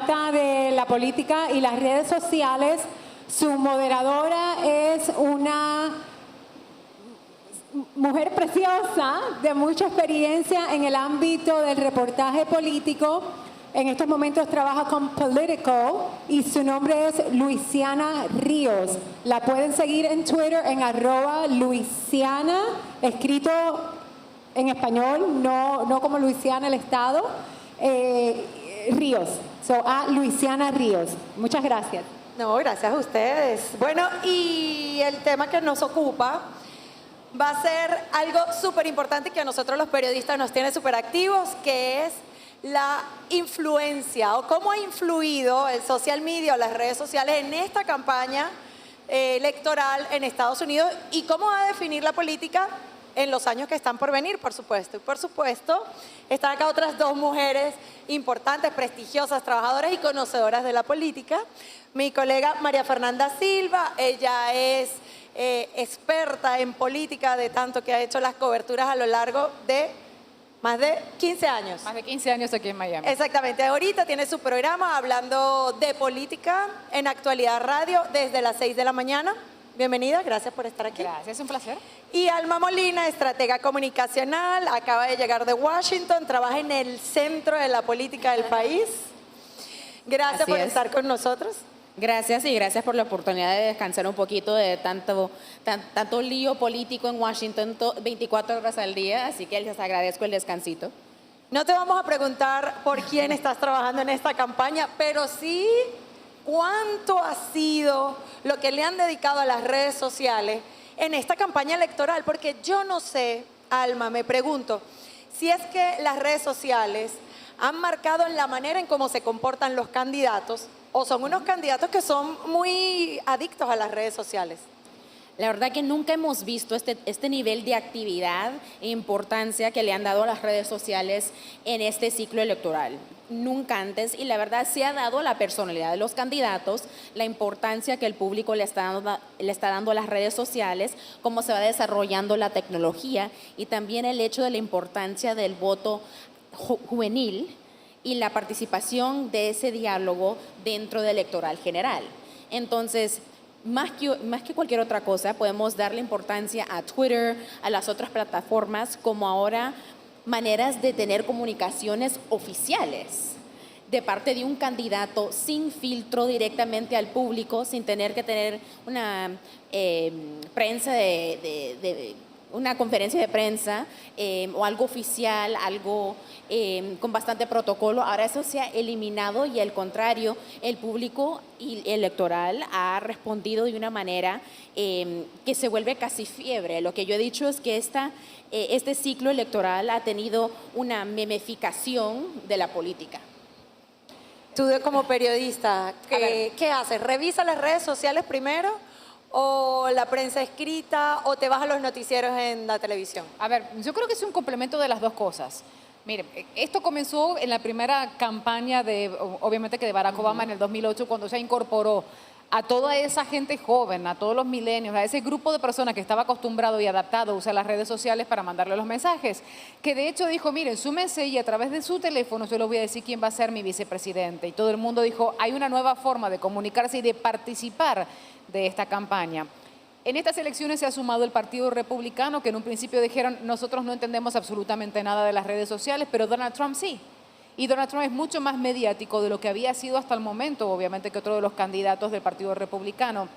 encanta de la política y las redes sociales. Su moderadora es una mujer preciosa de mucha experiencia en el ámbito del reportaje político. En estos momentos trabaja con Politico y su nombre es Luisiana Ríos. La pueden seguir en Twitter en @Luisiana, escrito en español, no como Luisiana el estado, Ríos. Luisiana Ríos. Muchas gracias. No, gracias a ustedes. Bueno, y el tema que nos ocupa va a ser algo súper importante que a nosotros los periodistas nos tiene súper activos, que es la influencia o cómo ha influido el social media o las redes sociales en esta campaña electoral en Estados Unidos y cómo va a definir la política en los años que están por venir, por supuesto. Y por supuesto, están acá otras dos mujeres importantes, prestigiosas, trabajadoras y conocedoras de la política. Mi colega María Fernanda Silva, ella es experta en política, de tanto que ha hecho las coberturas a lo largo de más de 15 años. Más de 15 años aquí en Miami. Exactamente. Ahorita tiene su programa hablando de política en Actualidad Radio desde las 6 de la mañana. Bienvenida, gracias por estar aquí. Gracias, un placer. Y Alma Molina, estratega comunicacional, acaba de llegar de Washington, trabaja en el centro de la política del país. Gracias por estar con nosotros. Gracias y gracias por la oportunidad de descansar un poquito de tanto lío político en Washington 24 horas al día, así que les agradezco el descansito. No te vamos a preguntar por quién estás trabajando en esta campaña, pero sí cuánto ha sido lo que le han dedicado a las redes sociales en esta campaña electoral, porque yo no sé, Alma, me pregunto, si es que las redes sociales han marcado en la manera en cómo se comportan los candidatos o son unos candidatos que son muy adictos a las redes sociales. La verdad que nunca hemos visto este nivel de actividad e importancia que le han dado a las redes sociales en este ciclo electoral. Nunca antes, y la verdad se ha dado la personalidad de los candidatos, la importancia que el público le está dando a las redes sociales, cómo se va desarrollando la tecnología y también el hecho de la importancia del voto juvenil y la participación de ese diálogo dentro del electoral general. Entonces, más que cualquier otra cosa, podemos darle importancia a Twitter, a las otras plataformas, como ahora maneras de tener comunicaciones oficiales de parte de un candidato sin filtro directamente al público, sin tener que tener una prensa una conferencia de prensa o algo oficial, algo con bastante protocolo. Ahora eso se ha eliminado y al contrario, el público y electoral ha respondido de una manera que se vuelve casi fiebre. Lo que yo he dicho es que este ciclo electoral ha tenido una memificación de la política. Tú como periodista, ¿qué haces? ¿Revisa las redes sociales primero? ¿O la prensa escrita? ¿O te vas a los noticieros en la televisión? A ver, yo creo que es un complemento de las dos cosas. Mire, esto comenzó en la primera campaña obviamente que de Barack Obama en el 2008, cuando se incorporó a toda esa gente joven, a todos los milenios, a ese grupo de personas que estaba acostumbrado y adaptado a usar las redes sociales para mandarle los mensajes, que de hecho dijo, miren, súmense y a través de su teléfono yo les voy a decir quién va a ser mi vicepresidente. Y todo el mundo dijo, hay una nueva forma de comunicarse y de participar de esta campaña. En estas elecciones se ha sumado el Partido Republicano, que en un principio dijeron, nosotros no entendemos absolutamente nada de las redes sociales, pero Donald Trump sí. Y Donald Trump es mucho más mediático de lo que había sido hasta el momento, obviamente, que otro de los candidatos del Partido Republicano.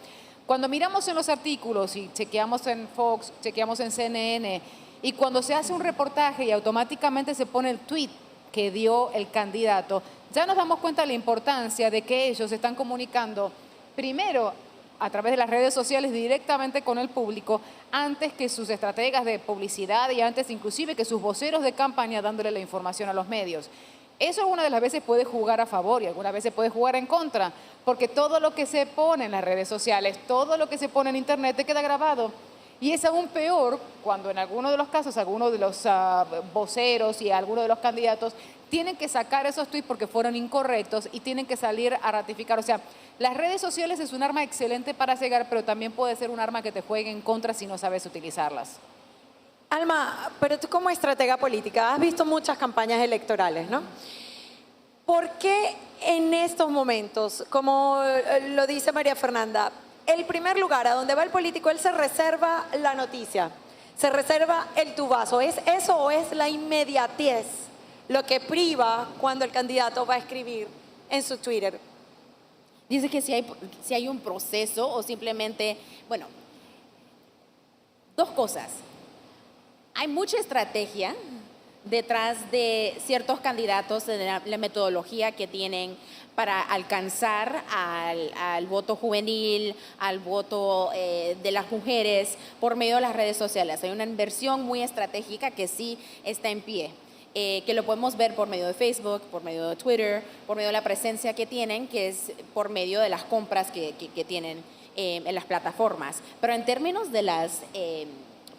Cuando miramos en los artículos y chequeamos en Fox, chequeamos en CNN, y cuando se hace un reportaje y automáticamente se pone el tweet que dio el candidato, ya nos damos cuenta de la importancia de que ellos se están comunicando primero a través de las redes sociales directamente con el público, antes que sus estrategas de publicidad y antes inclusive que sus voceros de campaña dándole la información a los medios. Eso algunas de las veces puede jugar a favor y algunas veces puede jugar en contra, porque todo lo que se pone en las redes sociales, todo lo que se pone en internet te queda grabado. Y es aún peor cuando en algunos de los casos, algunos de los voceros y algunos de los candidatos tienen que sacar esos tweets porque fueron incorrectos y tienen que salir a ratificar. O sea, las redes sociales es un arma excelente para llegar, pero también puede ser un arma que te juegue en contra si no sabes utilizarlas. Alma, pero tú como estratega política has visto muchas campañas electorales, ¿no? ¿Por qué en estos momentos, como lo dice María Fernanda, el primer lugar a donde va el político, él se reserva la noticia, se reserva el tubazo. ¿Es eso o es la inmediatez lo que priva cuando el candidato va a escribir en su Twitter? Dice que si hay un proceso o simplemente, bueno, dos cosas. Hay mucha estrategia detrás de ciertos candidatos, de la metodología que tienen para alcanzar al voto juvenil, al voto de las mujeres por medio de las redes sociales. Hay una inversión muy estratégica que sí está en pie. Que lo podemos ver por medio de Facebook, por medio de Twitter, por medio de la presencia que tienen, que es por medio de las compras que tienen en las plataformas. Pero en términos de las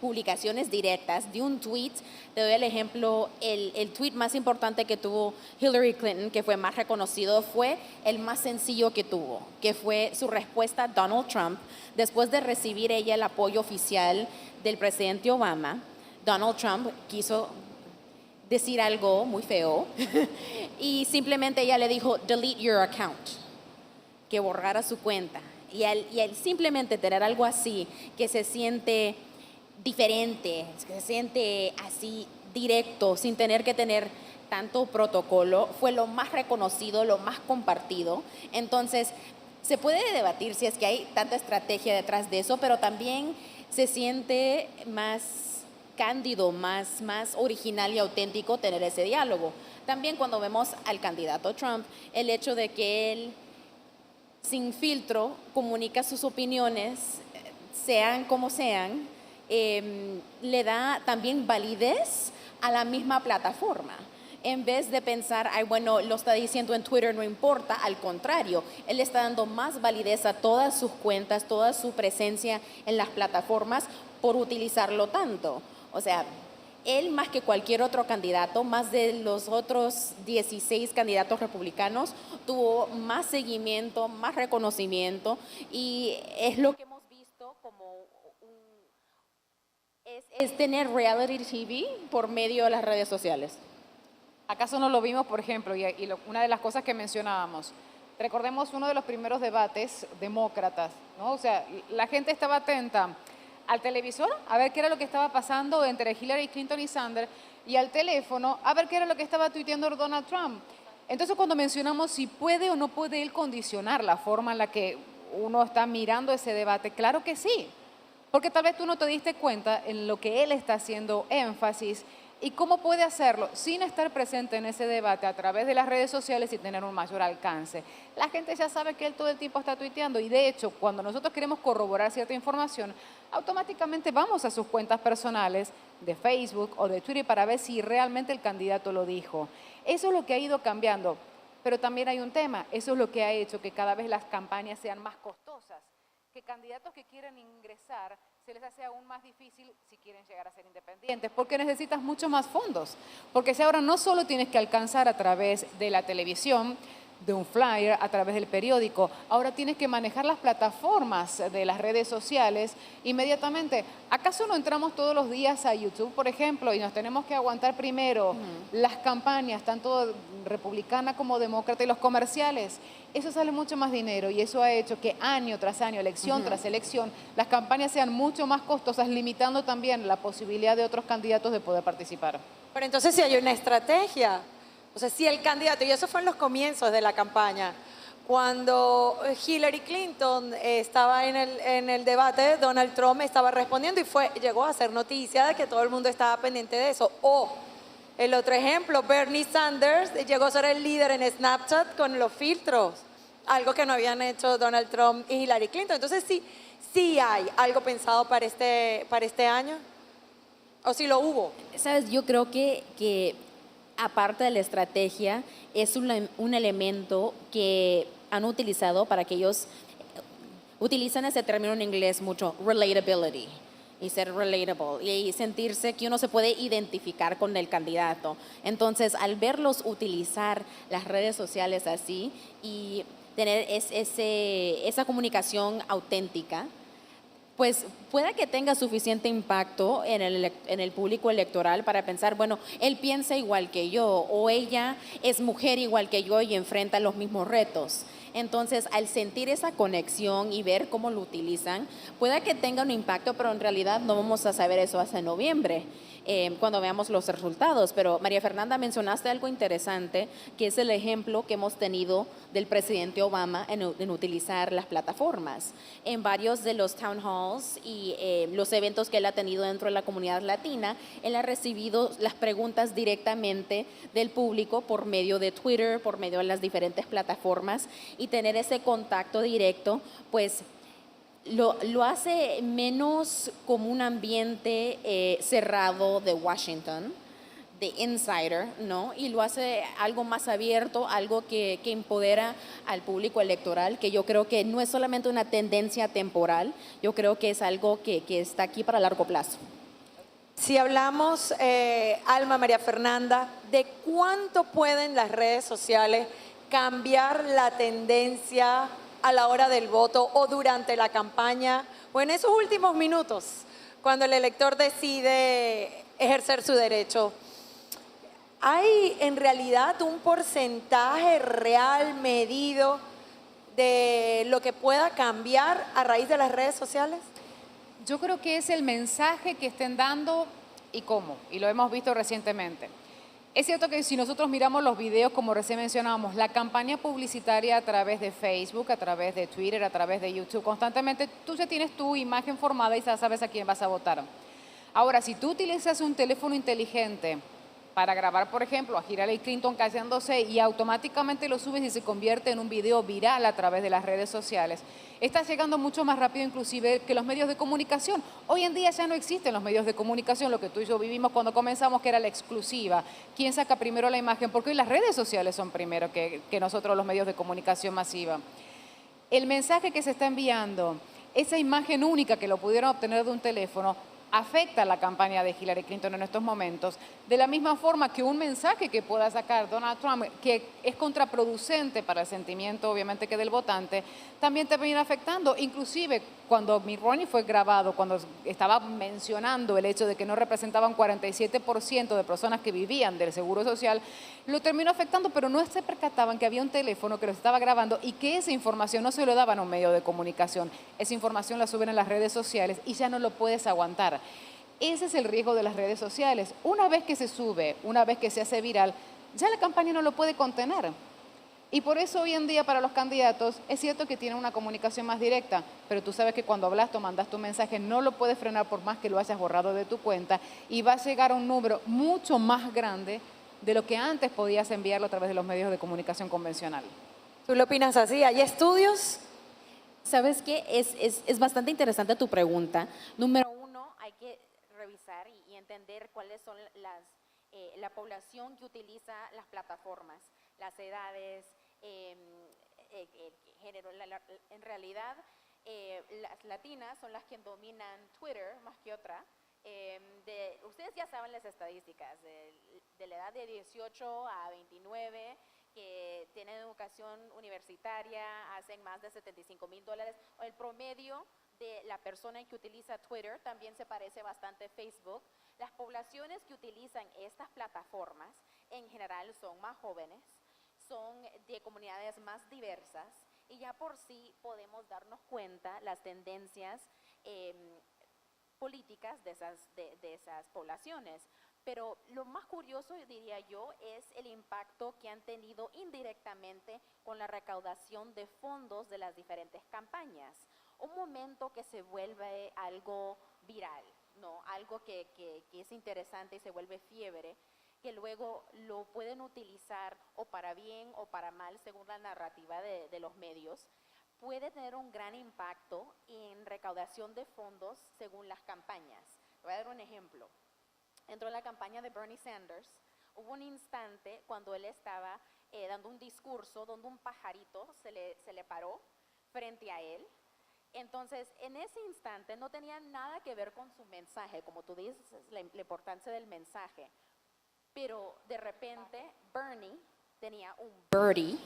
publicaciones directas de un tweet, te doy el ejemplo, el tweet más importante que tuvo Hillary Clinton, que fue más reconocido, fue el más sencillo que tuvo, que fue su respuesta a Donald Trump después de recibir ella el apoyo oficial del presidente Obama. Donald Trump quiso decir algo muy feo y simplemente ella le dijo delete your account, que borrara su cuenta, y al simplemente tener algo así que se siente diferente, que se siente así directo, sin tener que tener tanto protocolo, fue lo más reconocido, lo más compartido. Entonces se puede debatir si es que hay tanta estrategia detrás de eso, pero también se siente más cándido, más original y auténtico tener ese diálogo. También cuando vemos al candidato Trump, el hecho de que él sin filtro comunica sus opiniones, sean como sean, le da también validez a la misma plataforma. En vez de pensar, ay, bueno, lo está diciendo en Twitter, no importa, al contrario, él está dando más validez a todas sus cuentas, toda su presencia en las plataformas por utilizarlo tanto. O sea, él más que cualquier otro candidato, más de los otros 16 candidatos republicanos, tuvo más seguimiento, más reconocimiento, y es lo que hemos visto como es tener reality TV por medio de las redes sociales. ¿Acaso no lo vimos, por ejemplo, una de las cosas que mencionábamos? Recordemos uno de los primeros debates demócratas, ¿no? O sea, la gente estaba atenta al televisor a ver qué era lo que estaba pasando entre Hillary Clinton y Sanders, y al teléfono a ver qué era lo que estaba tuiteando Donald Trump. Entonces, cuando mencionamos si puede o no puede él condicionar la forma en la que uno está mirando ese debate, claro que sí, porque tal vez tú no te diste cuenta en lo que él está haciendo énfasis y cómo puede hacerlo sin estar presente en ese debate a través de las redes sociales y tener un mayor alcance. La gente ya sabe que él todo el tiempo está tuiteando, y de hecho, cuando nosotros queremos corroborar cierta información, automáticamente vamos a sus cuentas personales de Facebook o de Twitter para ver si realmente el candidato lo dijo. Eso es lo que ha ido cambiando, pero también hay un tema, eso es lo que ha hecho que cada vez las campañas sean más costosas, que candidatos que quieren ingresar se les hace aún más difícil si quieren llegar a ser independientes, porque necesitas mucho más fondos, porque si ahora no solo tienes que alcanzar a través de la televisión, de un flyer, a través del periódico, ahora tienes que manejar las plataformas de las redes sociales inmediatamente. ¿Acaso no entramos todos los días a YouTube, por ejemplo, y nos tenemos que aguantar primero las campañas, tanto republicana como demócrata, y los comerciales? Eso sale mucho más dinero, y eso ha hecho que año tras año, elección tras elección, las campañas sean mucho más costosas, limitando también la posibilidad de otros candidatos de poder participar. Pero entonces sí hay una estrategia. O sea, si el candidato, y eso fue en los comienzos de la campaña, cuando Hillary Clinton estaba en el debate, Donald Trump estaba respondiendo y llegó a ser noticia de que todo el mundo estaba pendiente de eso. O el otro ejemplo, Bernie Sanders llegó a ser el líder en Snapchat con los filtros, algo que no habían hecho Donald Trump y Hillary Clinton. Entonces sí hay algo pensado para este año, o si lo hubo. Sabes, yo creo que aparte de la estrategia, es un elemento que han utilizado para que ellos utilizan ese término en inglés mucho, relatability, y ser relatable, y sentirse que uno se puede identificar con el candidato. Entonces, al verlos utilizar las redes sociales así y tener esa comunicación auténtica, Pues pueda que tenga suficiente impacto en el público electoral para pensar, bueno, él piensa igual que yo o ella es mujer igual que yo y enfrenta los mismos retos. Entonces, al sentir esa conexión y ver cómo lo utilizan, pueda que tenga un impacto, pero en realidad no vamos a saber eso hasta noviembre, cuando veamos los resultados. Pero María Fernanda, mencionaste algo interesante, que es el ejemplo que hemos tenido del presidente Obama en utilizar las plataformas. En varios de los town halls y los eventos que él ha tenido dentro de la comunidad latina, él ha recibido las preguntas directamente del público por medio de Twitter, por medio de las diferentes plataformas, y tener ese contacto directo, pues lo hace menos como un ambiente cerrado de Washington, de insider, ¿no? Y lo hace algo más abierto, algo que empodera al público electoral, que yo creo que no es solamente una tendencia temporal, yo creo que es algo que está aquí para largo plazo. Si hablamos, Alma, María Fernanda, de cuánto pueden las redes sociales cambiar la tendencia a la hora del voto o durante la campaña o en esos últimos minutos, cuando el elector decide ejercer su derecho. ¿Hay en realidad un porcentaje real medido de lo que pueda cambiar a raíz de las redes sociales? Yo creo que es el mensaje que estén dando y cómo, y lo hemos visto recientemente. Es cierto que si nosotros miramos los videos, como recién mencionábamos, la campaña publicitaria a través de Facebook, a través de Twitter, a través de YouTube, constantemente tú ya tienes tu imagen formada y ya sabes a quién vas a votar. Ahora, si tú utilizas un teléfono inteligente para grabar, por ejemplo, a Hillary Clinton casándose y automáticamente lo subes y se convierte en un video viral a través de las redes sociales, estás llegando mucho más rápido inclusive que los medios de comunicación. Hoy en día ya no existen los medios de comunicación, lo que tú y yo vivimos cuando comenzamos, que era la exclusiva. ¿Quién saca primero la imagen? Porque hoy las redes sociales son primero que nosotros los medios de comunicación masiva. El mensaje que se está enviando, esa imagen única que lo pudieron obtener de un teléfono, afecta la campaña de Hillary Clinton en estos momentos, de la misma forma que un mensaje que pueda sacar Donald Trump, que es contraproducente para el sentimiento, obviamente, que del votante, también te viene afectando. Inclusive, cuando Mitt Romney fue grabado, cuando estaba mencionando el hecho de que no representaban 47% de personas que vivían del Seguro Social, lo terminó afectando, pero no se percataban que había un teléfono que los estaba grabando y que esa información no se lo daban a un medio de comunicación. Esa información la suben a las redes sociales y ya no lo puedes aguantar. Ese es el riesgo de las redes sociales. Una vez que se sube, una vez que se hace viral, ya la campaña no lo puede contener. Y por eso hoy en día para los candidatos es cierto que tienen una comunicación más directa, pero tú sabes que cuando hablas o mandas tu mensaje no lo puedes frenar por más que lo hayas borrado de tu cuenta y va a llegar a un número mucho más grande de lo que antes podías enviarlo a través de los medios de comunicación convencional. ¿Tú lo opinas así? ¿Hay estudios? ¿Sabes qué? Es bastante interesante tu pregunta. Número uno, hay que revisar y entender cuáles son la población que utiliza las plataformas, las edades, género. En realidad, las latinas son las que dominan Twitter más que otra. Ustedes ya saben las estadísticas de la edad de 18 a 29 que tienen educación universitaria, hacen más de $75,000. El promedio de la persona que utiliza Twitter también se parece bastante a Facebook. Las poblaciones que utilizan estas plataformas en general son más jóvenes, son de comunidades más diversas y ya por sí podemos darnos cuenta las tendencias políticas de esas poblaciones. Pero lo más curioso, diría yo, es el impacto que han tenido indirectamente con la recaudación de fondos de las diferentes campañas. Un momento que se vuelve algo viral, ¿no? Algo que es interesante y se vuelve fiebre, que luego lo pueden utilizar o para bien o para mal según la narrativa de los medios, puede tener un gran impacto en recaudación de fondos según las campañas. Voy a dar un ejemplo. Dentro de la campaña de Bernie Sanders, hubo un instante cuando él estaba dando un discurso donde un pajarito se le paró frente a él. Entonces, en ese instante no tenía nada que ver con su mensaje, como tú dices, la importancia del mensaje. Pero de repente Bernie tenía un birdie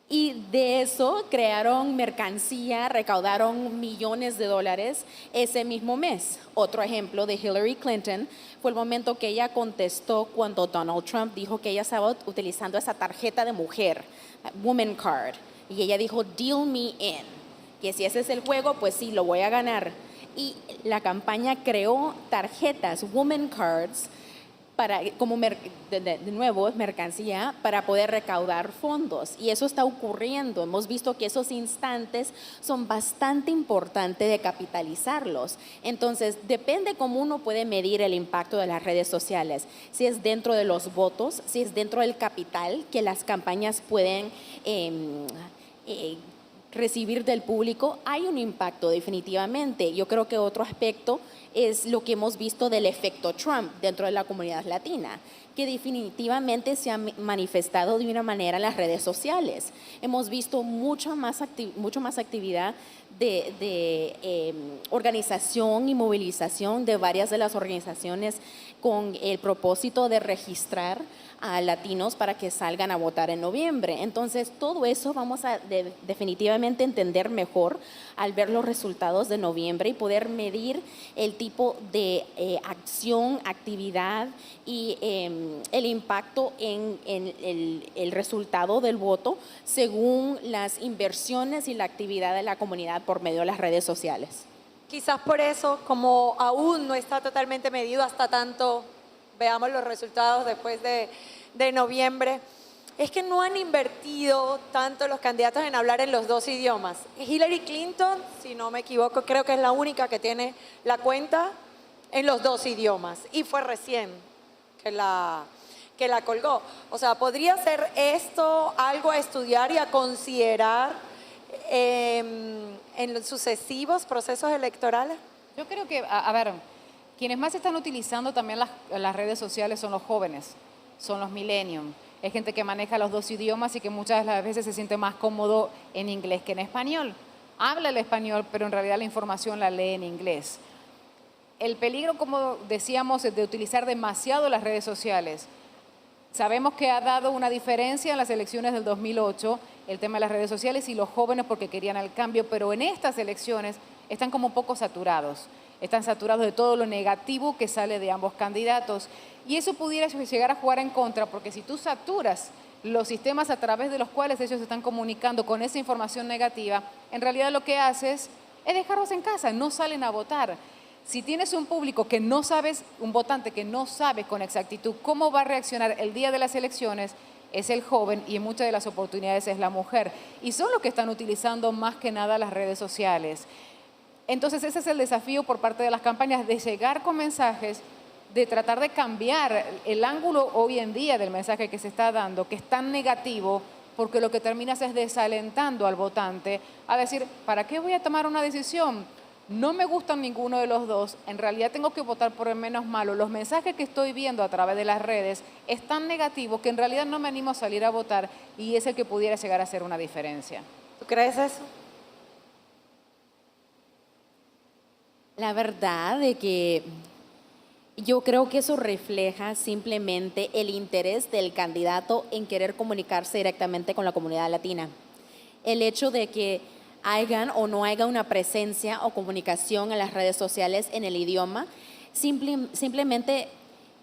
Y de eso crearon mercancía, recaudaron millones de dólares ese mismo mes. Otro ejemplo de Hillary Clinton fue el momento que ella contestó cuando Donald Trump dijo que ella estaba utilizando esa tarjeta de mujer, Woman Card. Y ella dijo, deal me in, que si ese es el juego, pues sí, lo voy a ganar. Y la campaña creó tarjetas, Woman Cards, para, como de nuevo, mercancía para poder recaudar fondos. Y eso está ocurriendo. Hemos visto que esos instantes son bastante importantes de capitalizarlos. Entonces, depende cómo uno puede medir el impacto de las redes sociales. Si es dentro de los votos, si es dentro del capital que las campañas pueden recibir del público, hay un impacto definitivamente. Yo creo que otro aspecto es lo que hemos visto del efecto Trump dentro de la comunidad latina, que definitivamente se ha manifestado de una manera en las redes sociales. Hemos visto mucho más actividad de organización y movilización de varias de las organizaciones con el propósito de registrar a latinos para que salgan a votar en noviembre. Entonces, todo eso vamos a definitivamente entender mejor al ver los resultados de noviembre y poder medir el tipo de acción, actividad y el impacto en el resultado del voto según las inversiones y la actividad de la comunidad por medio de las redes sociales. Quizás por eso, como aún no está totalmente medido hasta tanto veamos los resultados después de noviembre, es que no han invertido tanto los candidatos en hablar en los dos idiomas. Hillary Clinton, si no me equivoco, creo que es la única que tiene la cuenta en los dos idiomas y fue recién que la colgó. O sea, ¿podría ser esto algo a estudiar y a considerar en los sucesivos procesos electorales? Yo creo que, a ver, quienes más están utilizando también las redes sociales son los jóvenes, son los millennials. Es gente que maneja los dos idiomas y que muchas de las veces se siente más cómodo en inglés que en español. Habla el español, pero en realidad la información la lee en inglés. El peligro, como decíamos, es de utilizar demasiado las redes sociales. Sabemos que ha dado una diferencia en las elecciones del 2008, el tema de las redes sociales y los jóvenes porque querían el cambio, pero en estas elecciones están como un poco saturados. Están saturados de todo lo negativo que sale de ambos candidatos. Y eso pudiera llegar a jugar en contra, porque si tú saturas los sistemas a través de los cuales ellos se están comunicando con esa información negativa, en realidad lo que haces es dejarlos en casa, no salen a votar. Si tienes un público que no sabes, un votante que no sabe con exactitud cómo va a reaccionar el día de las elecciones, es el joven y en muchas de las oportunidades es la mujer. Y son los que están utilizando más que nada las redes sociales. Entonces ese es el desafío por parte de las campañas, de llegar con mensajes, de tratar de cambiar el ángulo hoy en día del mensaje que se está dando, que es tan negativo, porque lo que terminas es desalentando al votante a decir, ¿para qué voy a tomar una decisión? No me gustan ninguno de los dos, en realidad tengo que votar por el menos malo. Los mensajes que estoy viendo a través de las redes es tan negativo que en realidad no me animo a salir a votar y es el que pudiera llegar a hacer una diferencia. ¿Tú crees eso? La verdad de que yo creo que eso refleja simplemente el interés del candidato en querer comunicarse directamente con la comunidad latina. El hecho de que hayan o no haya una presencia o comunicación en las redes sociales en el idioma, simplemente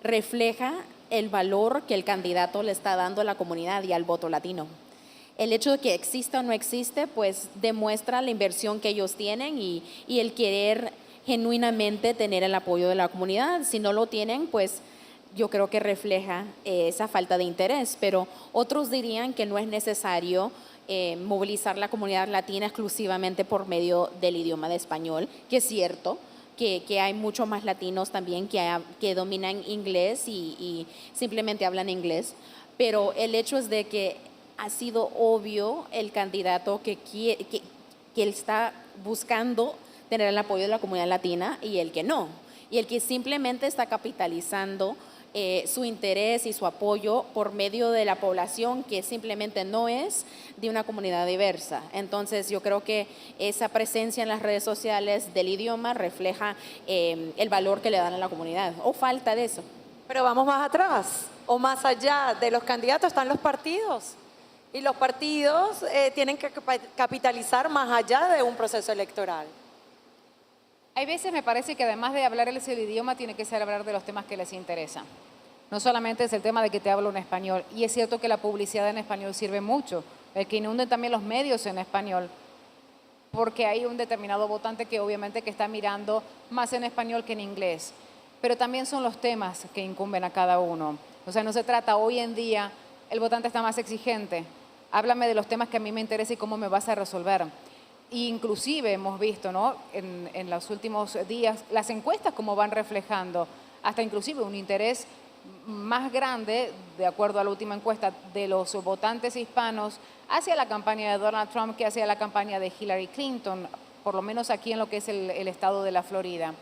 refleja el valor que el candidato le está dando a la comunidad y al voto latino. El hecho de que exista o no existe, pues demuestra la inversión que ellos tienen y el querer genuinamente tener el apoyo de la comunidad. Si no lo tienen, pues yo creo que refleja esa falta de interés, pero otros dirían que no es necesario movilizar la comunidad latina exclusivamente por medio del idioma de español, que es cierto, que hay muchos más latinos también que dominan inglés y simplemente hablan inglés, pero el hecho es de que ha sido obvio el candidato que él está buscando tener el apoyo de la comunidad latina y el que no, y el que simplemente está capitalizando su interés y su apoyo por medio de la población que simplemente no es de una comunidad diversa. Entonces yo creo que esa presencia en las redes sociales del idioma refleja el valor que le dan a la comunidad o falta de eso. Pero vamos más atrás o más allá de los candidatos están los partidos. Y los partidos tienen que capitalizar más allá de un proceso electoral. Hay veces me parece que además de hablar el idioma, tiene que ser hablar de los temas que les interesan. No solamente es el tema de que te hablo en español. Y es cierto que la publicidad en español sirve mucho. El que inunden también los medios en español. Porque hay un determinado votante que obviamente que está mirando más en español que en inglés. Pero también son los temas que incumben a cada uno. O sea, no se trata hoy en día, el votante está más exigente. Háblame de los temas que a mí me interesan y cómo me vas a resolver. Inclusive hemos visto, ¿no?, en los últimos días las encuestas como van reflejando hasta inclusive un interés más grande, de acuerdo a la última encuesta, de los votantes hispanos hacia la campaña de Donald Trump que hacia la campaña de Hillary Clinton, por lo menos aquí en lo que es el estado de la Florida.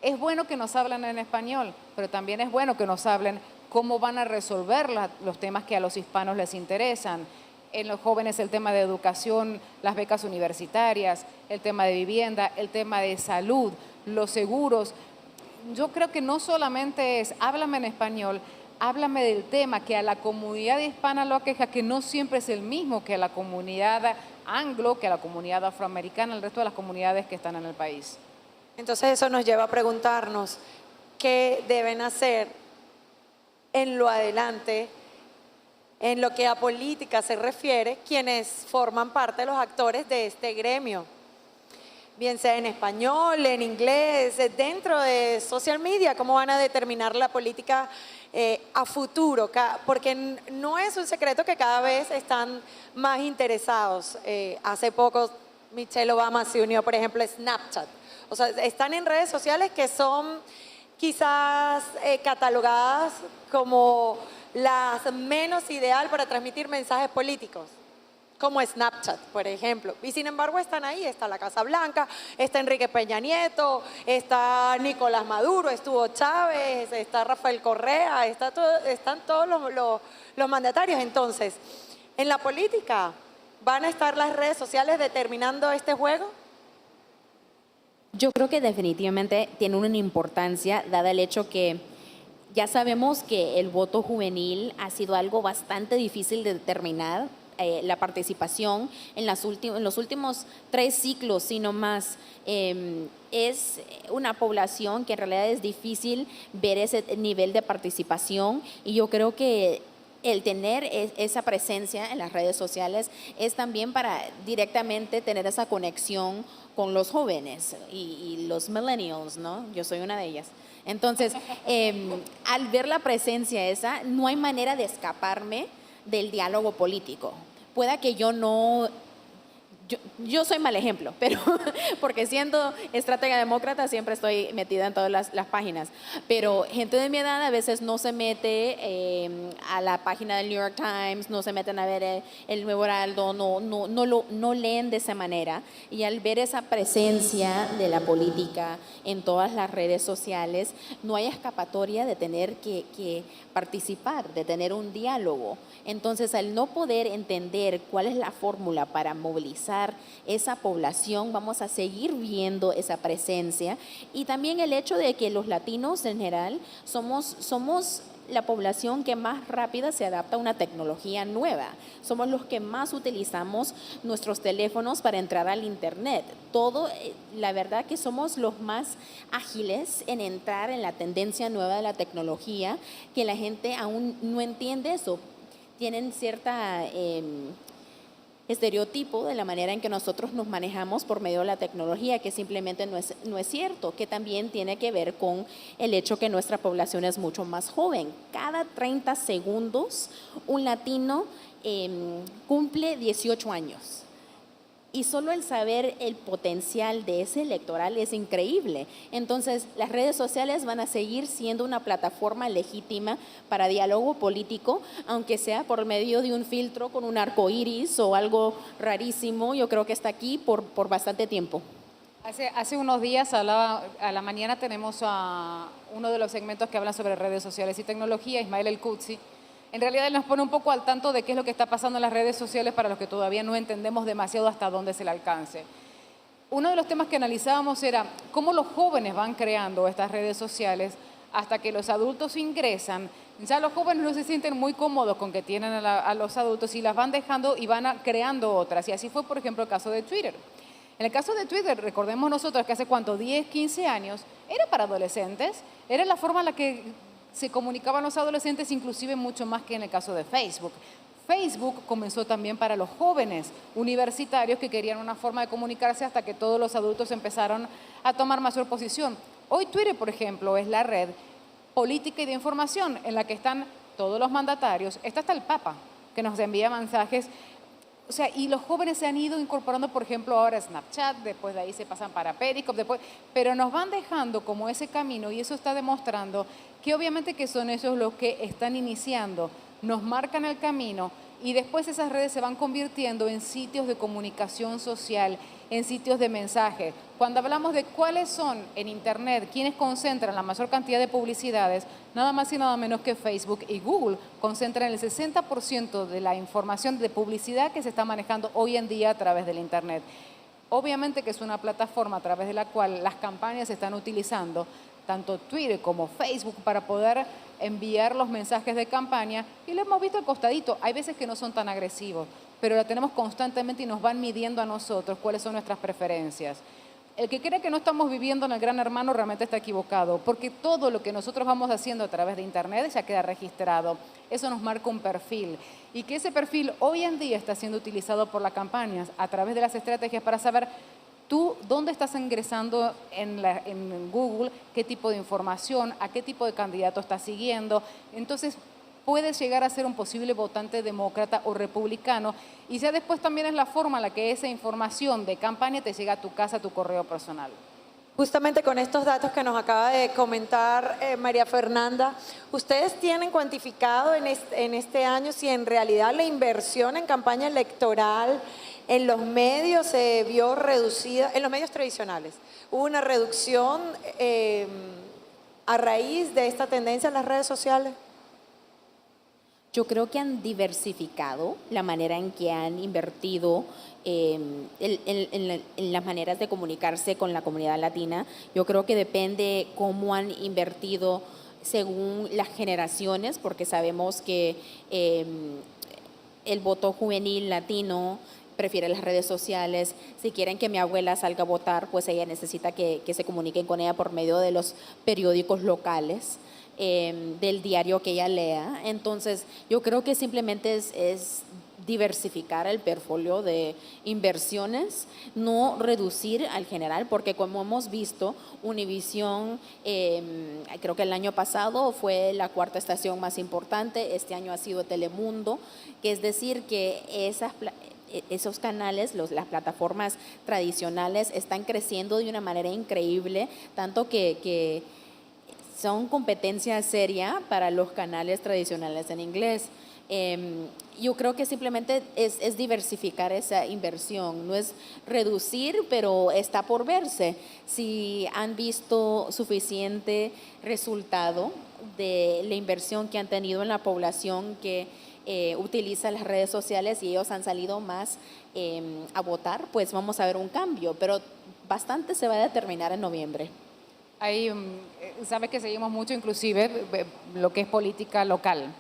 Es bueno que nos hablen en español, pero también es bueno que nos hablen cómo van a resolver los temas que a los hispanos les interesan. En los jóvenes el tema de educación, las becas universitarias, el tema de vivienda, el tema de salud, los seguros. Yo creo que no solamente es háblame en español, háblame del tema que a la comunidad hispana lo aqueja, que no siempre es el mismo que a la comunidad anglo, que a la comunidad afroamericana, el resto de las comunidades que están en el país. Entonces eso nos lleva a preguntarnos qué deben hacer en lo adelante, en lo que a política se refiere, quienes forman parte de los actores de este gremio, bien sea en español, en inglés, dentro de social media, cómo van a determinar la política a futuro, porque no es un secreto que cada vez están más interesados. Hace poco Michelle Obama se unió, por ejemplo, a Snapchat. O sea, están en redes sociales que son quizás catalogadas como las menos ideal para transmitir mensajes políticos, como Snapchat, por ejemplo. Y sin embargo están ahí, está la Casa Blanca, está Enrique Peña Nieto, está Nicolás Maduro, estuvo Chávez, está Rafael Correa, están todos los mandatarios. Entonces, en la política, ¿van a estar las redes sociales determinando este juego? Yo creo que definitivamente tiene una importancia, dada el hecho que ya sabemos que el voto juvenil ha sido algo bastante difícil de determinar. La participación en los últimos 3 ciclos, sino más, es una población que en realidad es difícil ver ese nivel de participación, y yo creo que el tener esa presencia en las redes sociales es también para directamente tener esa conexión con los jóvenes y los millennials, ¿no? Yo soy una de ellas. Entonces, al ver la presencia esa, no hay manera de escaparme del diálogo político. Pueda que yo no... Yo soy mal ejemplo, pero porque siendo estratega demócrata siempre estoy metida en todas las páginas, pero gente de mi edad a veces no se mete a la página del New York Times, no se meten a ver el Nuevo Heraldo, no leen de esa manera, y al ver esa presencia de la política en todas las redes sociales, no hay escapatoria de tener que participar, de tener un diálogo. Entonces, al no poder entender cuál es la fórmula para movilizar esa población, vamos a seguir viendo esa presencia. Y también el hecho de que los latinos en general somos la población que más rápida se adapta a una tecnología nueva. Somos los que más utilizamos nuestros teléfonos para entrar al internet. La verdad que somos los más ágiles en entrar en la tendencia nueva de la tecnología, que la gente aún no entiende eso. Tienen cierta estereotipo de la manera en que nosotros nos manejamos por medio de la tecnología, que simplemente no es cierto, que también tiene que ver con el hecho que nuestra población es mucho más joven. Cada 30 segundos un latino cumple 18 años. Y solo el saber el potencial de ese electoral es increíble. Entonces, las redes sociales van a seguir siendo una plataforma legítima para diálogo político, aunque sea por medio de un filtro con un arco iris o algo rarísimo. Yo creo que está aquí por bastante tiempo. Hace unos días, a la mañana, tenemos a uno de los segmentos que habla sobre redes sociales y tecnología, Ismael El Kutsi. En realidad él nos pone un poco al tanto de qué es lo que está pasando en las redes sociales para los que todavía no entendemos demasiado hasta dónde es el alcance. Uno de los temas que analizábamos era cómo los jóvenes van creando estas redes sociales hasta que los adultos ingresan, ya los jóvenes no se sienten muy cómodos con que tienen a los adultos y las van dejando y van creando otras. Y así fue, por ejemplo, el caso de Twitter. En el caso de Twitter, recordemos nosotros que hace cuánto, 10, 15 años, era para adolescentes, era la forma en la que se comunicaban los adolescentes, inclusive mucho más que en el caso de Facebook. Facebook comenzó también para los jóvenes universitarios que querían una forma de comunicarse hasta que todos los adultos empezaron a tomar mayor posición. Hoy Twitter, por ejemplo, es la red política y de información en la que están todos los mandatarios, está hasta el Papa, que nos envía mensajes. O sea, y los jóvenes se han ido incorporando, por ejemplo, ahora a Snapchat, después de ahí se pasan para Periscope, pero nos van dejando como ese camino y eso está demostrando que obviamente que son ellos los que están iniciando, nos marcan el camino y después esas redes se van convirtiendo en sitios de comunicación social, en sitios de mensaje. Cuando hablamos de cuáles son en Internet, quienes concentran la mayor cantidad de publicidades, nada más y nada menos que Facebook y Google concentran el 60% de la información de publicidad que se está manejando hoy en día a través del Internet. Obviamente que es una plataforma a través de la cual las campañas se están utilizando, tanto Twitter como Facebook, para poder enviar los mensajes de campaña y lo hemos visto al costadito. Hay veces que no son tan agresivos, pero la tenemos constantemente y nos van midiendo a nosotros cuáles son nuestras preferencias. El que cree que no estamos viviendo en el Gran Hermano realmente está equivocado, porque todo lo que nosotros vamos haciendo a través de Internet ya queda registrado. Eso nos marca un perfil y que ese perfil hoy en día está siendo utilizado por las campañas a través de las estrategias para saber tú dónde estás ingresando en Google, qué tipo de información, a qué tipo de candidato estás siguiendo. Entonces, puedes llegar a ser un posible votante demócrata o republicano y ya después también es la forma en la que esa información de campaña te llega a tu casa, a tu correo personal. Justamente con estos datos que nos acaba de comentar María Fernanda, ¿ustedes tienen cuantificado en este año si en realidad la inversión en campaña electoral en los medios se vio reducida, en los medios tradicionales? ¿Hubo una reducción a raíz de esta tendencia en las redes sociales? Yo creo que han diversificado la manera en que han invertido en las maneras de comunicarse con la comunidad latina. Yo creo que depende cómo han invertido según las generaciones, porque sabemos que el voto juvenil latino prefiere las redes sociales. Si quieren que mi abuela salga a votar, pues ella necesita que se comuniquen con ella por medio de los periódicos locales, del diario que ella lea. Entonces, yo creo que simplemente es diversificar el portfolio de inversiones, no reducir al general, porque como hemos visto, Univisión, creo que el año pasado fue la cuarta estación más importante, este año ha sido Telemundo, que es decir que esos canales, las plataformas tradicionales están creciendo de una manera increíble, tanto que son competencia seria para los canales tradicionales en inglés. Yo creo que simplemente es diversificar esa inversión, no es reducir, pero está por verse si han visto suficiente resultado de la inversión que han tenido en la población que utiliza las redes sociales y ellos han salido más a votar, pues vamos a ver un cambio, pero bastante se va a determinar en noviembre. Hay, sabes que seguimos mucho inclusive lo que es política local.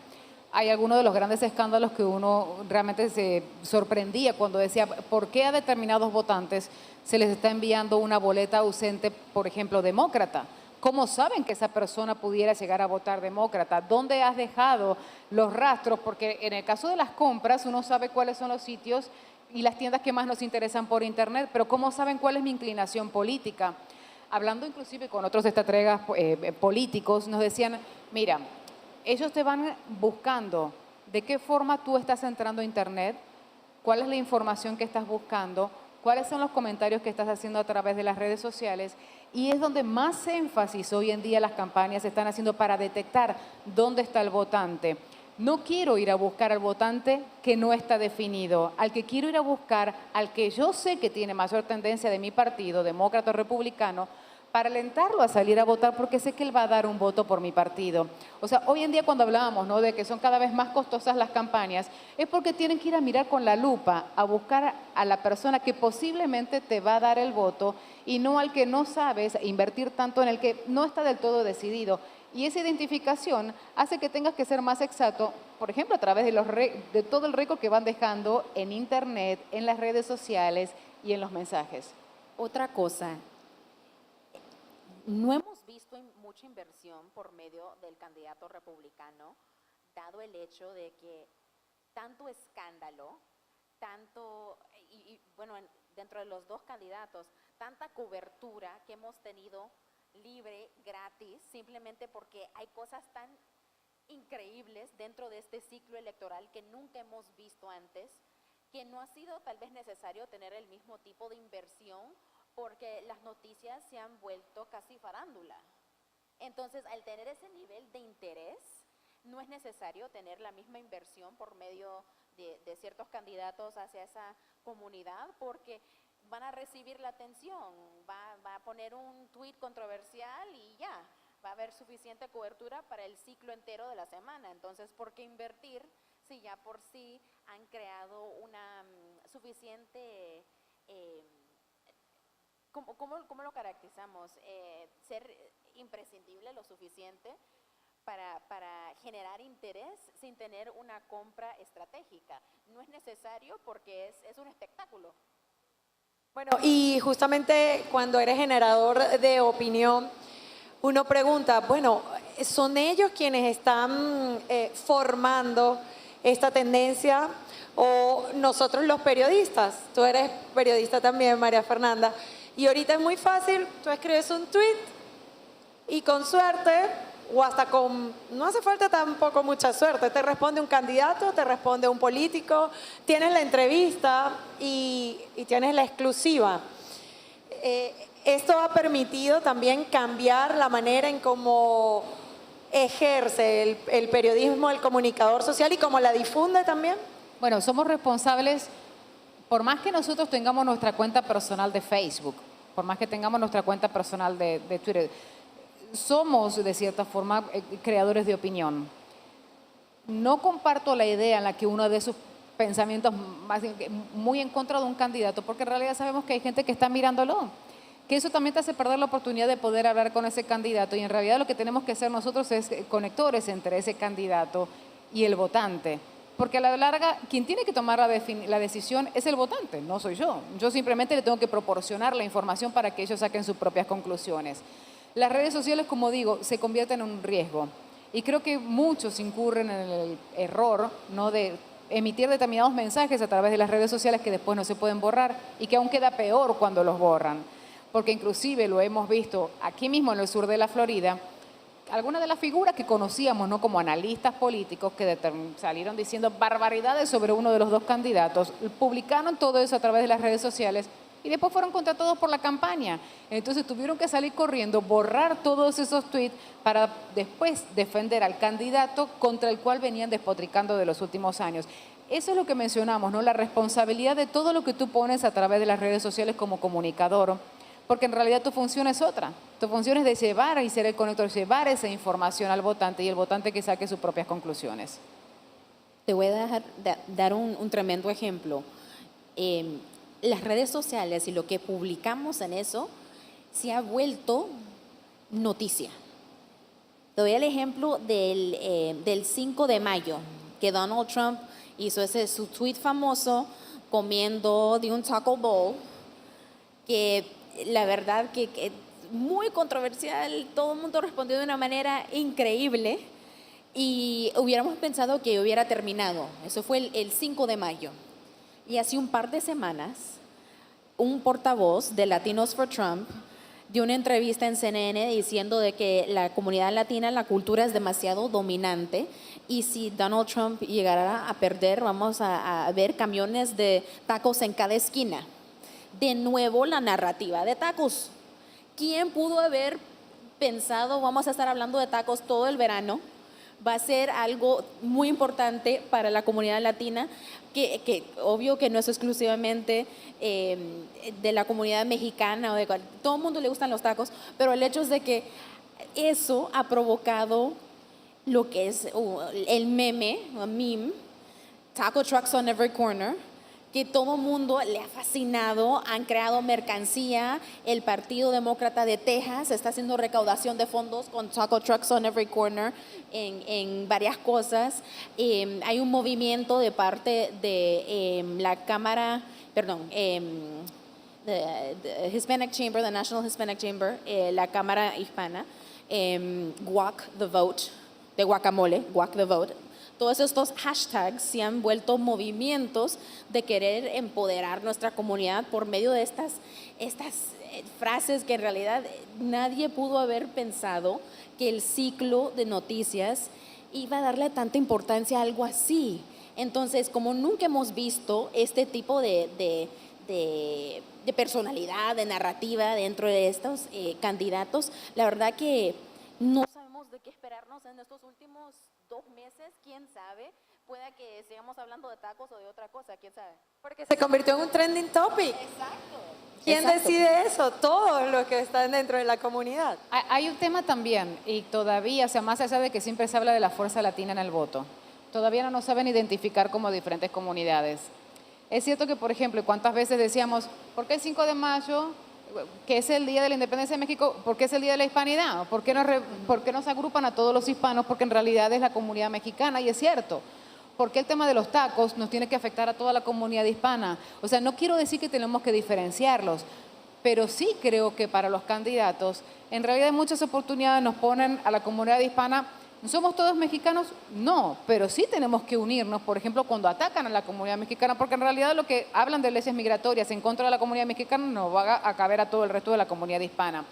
Hay algunos de los grandes escándalos que uno realmente se sorprendía cuando decía, ¿por qué a determinados votantes se les está enviando una boleta ausente, por ejemplo, demócrata? ¿Cómo saben que esa persona pudiera llegar a votar demócrata? ¿Dónde has dejado los rastros? Porque en el caso de las compras uno sabe cuáles son los sitios y las tiendas que más nos interesan por internet, pero ¿cómo saben cuál es mi inclinación política? Hablando inclusive con otros estrategas políticos, nos decían, mira, ellos te van buscando de qué forma tú estás entrando a internet, cuál es la información que estás buscando, cuáles son los comentarios que estás haciendo a través de las redes sociales, y es donde más énfasis hoy en día las campañas se están haciendo para detectar dónde está el votante. No quiero ir a buscar al votante que no está definido, al que quiero ir a buscar, al que yo sé que tiene mayor tendencia de mi partido, demócrata o republicano, para alentarlo a salir a votar porque sé que él va a dar un voto por mi partido. O sea, hoy en día cuando hablábamos, ¿no?, de que son cada vez más costosas las campañas, es porque tienen que ir a mirar con la lupa, a buscar a la persona que posiblemente te va a dar el voto y no al que no sabes invertir tanto en el que no está del todo decidido. Y esa identificación hace que tengas que ser más exacto, por ejemplo, a través de todo el récord que van dejando en internet, en las redes sociales y en los mensajes. Otra cosa, no hemos visto mucha inversión por medio del candidato republicano, dado el hecho de que tanto escándalo, bueno, dentro de los dos candidatos, tanta cobertura que hemos tenido libre, gratis, simplemente porque hay cosas tan increíbles dentro de este ciclo electoral que nunca hemos visto antes, que no ha sido tal vez necesario tener el mismo tipo de inversión porque las noticias se han vuelto casi farándula. Entonces, al tener ese nivel de interés, no es necesario tener la misma inversión por medio de ciertos candidatos hacia esa comunidad porque van a recibir la atención, va a poner un tuit controversial y ya, va a haber suficiente cobertura para el ciclo entero de la semana. Entonces, ¿por qué invertir si ya por sí han creado una suficiente, ¿cómo lo caracterizamos? Ser imprescindible lo suficiente para generar interés sin tener una compra estratégica. No es necesario porque es un espectáculo. Bueno, y justamente cuando eres generador de opinión, uno pregunta, bueno, ¿son ellos quienes están formando esta tendencia o nosotros los periodistas? Tú eres periodista también, María Fernanda, y ahorita es muy fácil, tú escribes un tweet y con suerte, o hasta no hace falta tampoco mucha suerte, te responde un candidato, te responde un político, tienes la entrevista y tienes la exclusiva. Esto ha permitido también cambiar la manera en cómo ejerce el periodismo, el comunicador social y cómo la difunde también. Bueno, somos responsables, por más que nosotros tengamos nuestra cuenta personal de Facebook, por más que tengamos nuestra cuenta personal de Twitter, somos de cierta forma creadores de opinión. No comparto la idea en la que uno de sus pensamientos muy en contra de un candidato, porque en realidad sabemos que hay gente que está mirándolo, que eso también te hace perder la oportunidad de poder hablar con ese candidato y en realidad lo que tenemos que hacer nosotros es conectores entre ese candidato y el votante. Porque a la larga, quien tiene que tomar la decisión es el votante, no soy yo. Yo simplemente le tengo que proporcionar la información para que ellos saquen sus propias conclusiones. Las redes sociales, como digo, se convierten en un riesgo. Y creo que muchos incurren en el error, ¿no?, de emitir determinados mensajes a través de las redes sociales que después no se pueden borrar y que aún queda peor cuando los borran. Porque inclusive lo hemos visto aquí mismo en el sur de la Florida, algunas de las figuras que conocíamos, ¿no?, como analistas políticos que salieron diciendo barbaridades sobre uno de los dos candidatos, publicaron todo eso a través de las redes sociales y después fueron contratados por la campaña. Entonces tuvieron que salir corriendo, borrar todos esos tweets para después defender al candidato contra el cual venían despotricando de los últimos años. Eso es lo que mencionamos, ¿no?, la responsabilidad de todo lo que tú pones a través de las redes sociales como comunicador. Porque en realidad tu función es otra. Tu función es de llevar y ser el conector, llevar esa información al votante y el votante que saque sus propias conclusiones. Te voy a dar un tremendo ejemplo. Las redes sociales y lo que publicamos en eso se ha vuelto noticia. Te doy el ejemplo del 5 de mayo, que Donald Trump hizo su tweet famoso comiendo de un taco bowl, que la verdad que muy controversial, todo el mundo respondió de una manera increíble y hubiéramos pensado que hubiera terminado. Eso fue el 5 de mayo. Y hace un par de semanas, un portavoz de Latinos for Trump dio una entrevista en CNN diciendo de que la comunidad latina, la cultura es demasiado dominante y si Donald Trump llegara a perder, vamos a ver camiones de tacos en cada esquina. De nuevo la narrativa de tacos. ¿Quién pudo haber pensado, vamos a estar hablando de tacos todo el verano? Va a ser algo muy importante para la comunidad latina, que obvio que no es exclusivamente de la comunidad mexicana, todo el mundo le gustan los tacos, pero el hecho es de que eso ha provocado lo que es el meme, Taco Trucks on Every Corner, que todo mundo le ha fascinado, han creado mercancía, el Partido Demócrata de Texas está haciendo recaudación de fondos con taco trucks on every corner en varias cosas. Hay un movimiento de parte de la Cámara, perdón, the Hispanic Chamber, the National Hispanic Chamber, la Cámara Hispana, Guac the Vote, de guacamole, Guac the Vote. Todos estos hashtags se han vuelto movimientos de querer empoderar nuestra comunidad por medio de estas frases que en realidad nadie pudo haber pensado que el ciclo de noticias iba a darle tanta importancia a algo así. Entonces, como nunca hemos visto este tipo de personalidad, de narrativa dentro de estos candidatos, la verdad que no sabemos de qué esperarnos en estos últimos 2 meses, quién sabe, pueda que sigamos hablando de tacos o de otra cosa, quién sabe. Porque se convirtió en un trending topic. Exacto. ¿Quién Exacto. decide eso? Todos los que están dentro de la comunidad. Hay un tema también, y todavía, o sea, más allá de que siempre se habla de la fuerza latina en el voto, todavía no nos saben identificar como diferentes comunidades. Es cierto que, por ejemplo, ¿cuántas veces decíamos, ¿por qué el 5 de mayo, que es el Día de la Independencia de México, por qué es el Día de la Hispanidad? ¿Por qué nos agrupan a todos los hispanos? Porque en realidad es la comunidad mexicana, y es cierto. ¿Por qué el tema de los tacos nos tiene que afectar a toda la comunidad hispana? O sea, no quiero decir que tenemos que diferenciarlos, pero sí creo que para los candidatos, en realidad en muchas oportunidades nos ponen a la comunidad hispana. ¿Somos todos mexicanos? No, pero sí tenemos que unirnos, por ejemplo, cuando atacan a la comunidad mexicana, porque en realidad lo que hablan de leyes migratorias en contra de la comunidad mexicana nos va a caber a todo el resto de la comunidad hispana.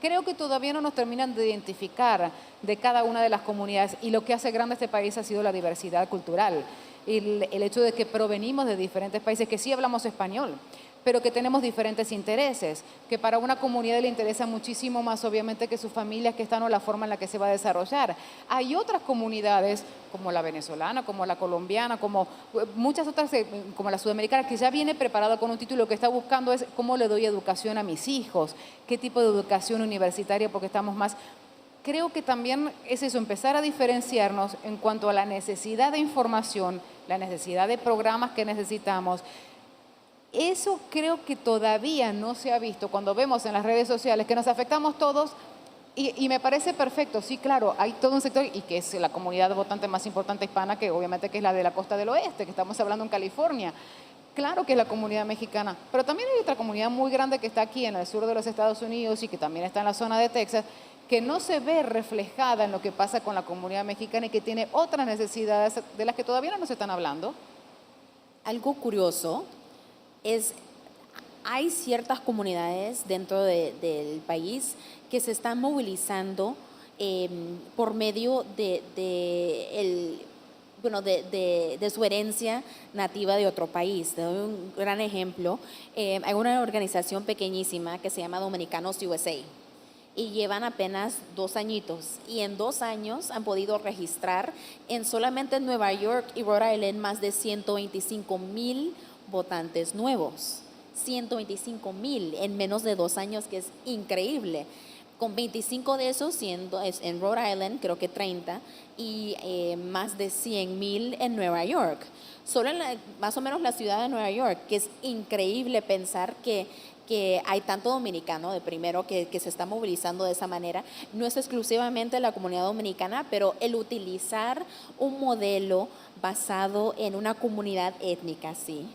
Creo que todavía no nos terminan de identificar de cada una de las comunidades, y lo que hace grande este país ha sido la diversidad cultural, el hecho de que provenimos de diferentes países, que sí hablamos español, pero que tenemos diferentes intereses, que para una comunidad le interesa muchísimo más, obviamente, que sus familias que están o la forma en la que se va a desarrollar. Hay otras comunidades, como la venezolana, como la colombiana, como muchas otras, como la sudamericana, que ya viene preparada con un título que está buscando es cómo le doy educación a mis hijos, qué tipo de educación universitaria, porque estamos más. Creo que también es eso, empezar a diferenciarnos en cuanto a la necesidad de información, la necesidad de programas que necesitamos. Eso creo que todavía no se ha visto cuando vemos en las redes sociales que nos afectamos todos, y me parece perfecto. Sí, claro, hay todo un sector, y que es la comunidad votante más importante hispana, que obviamente que es la de la costa del oeste, que estamos hablando en California. Claro que es la comunidad mexicana, pero también hay otra comunidad muy grande que está aquí en el sur de los Estados Unidos y que también está en la zona de Texas, que no se ve reflejada en lo que pasa con la comunidad mexicana y que tiene otras necesidades de las que todavía no nos están hablando. Algo curioso es, hay ciertas comunidades dentro del país que se están movilizando por medio de su herencia nativa de otro país. Te doy un gran ejemplo. Hay una organización pequeñísima que se llama Dominicanos USA y llevan apenas 2 añitos, y en 2 años han podido registrar en solamente Nueva York y Rhode Island más de 125,000 votantes nuevos. 125,000 en menos de 2 años, que es increíble. Con 25 de esos siendo en Rhode Island, creo que 30, y más de 100,000 en Nueva York. Solo en más o menos la ciudad de Nueva York, que es increíble pensar que hay tanto dominicano de primero que se está movilizando de esa manera. No es exclusivamente la comunidad dominicana, pero el utilizar un modelo basado en una comunidad étnica, sí,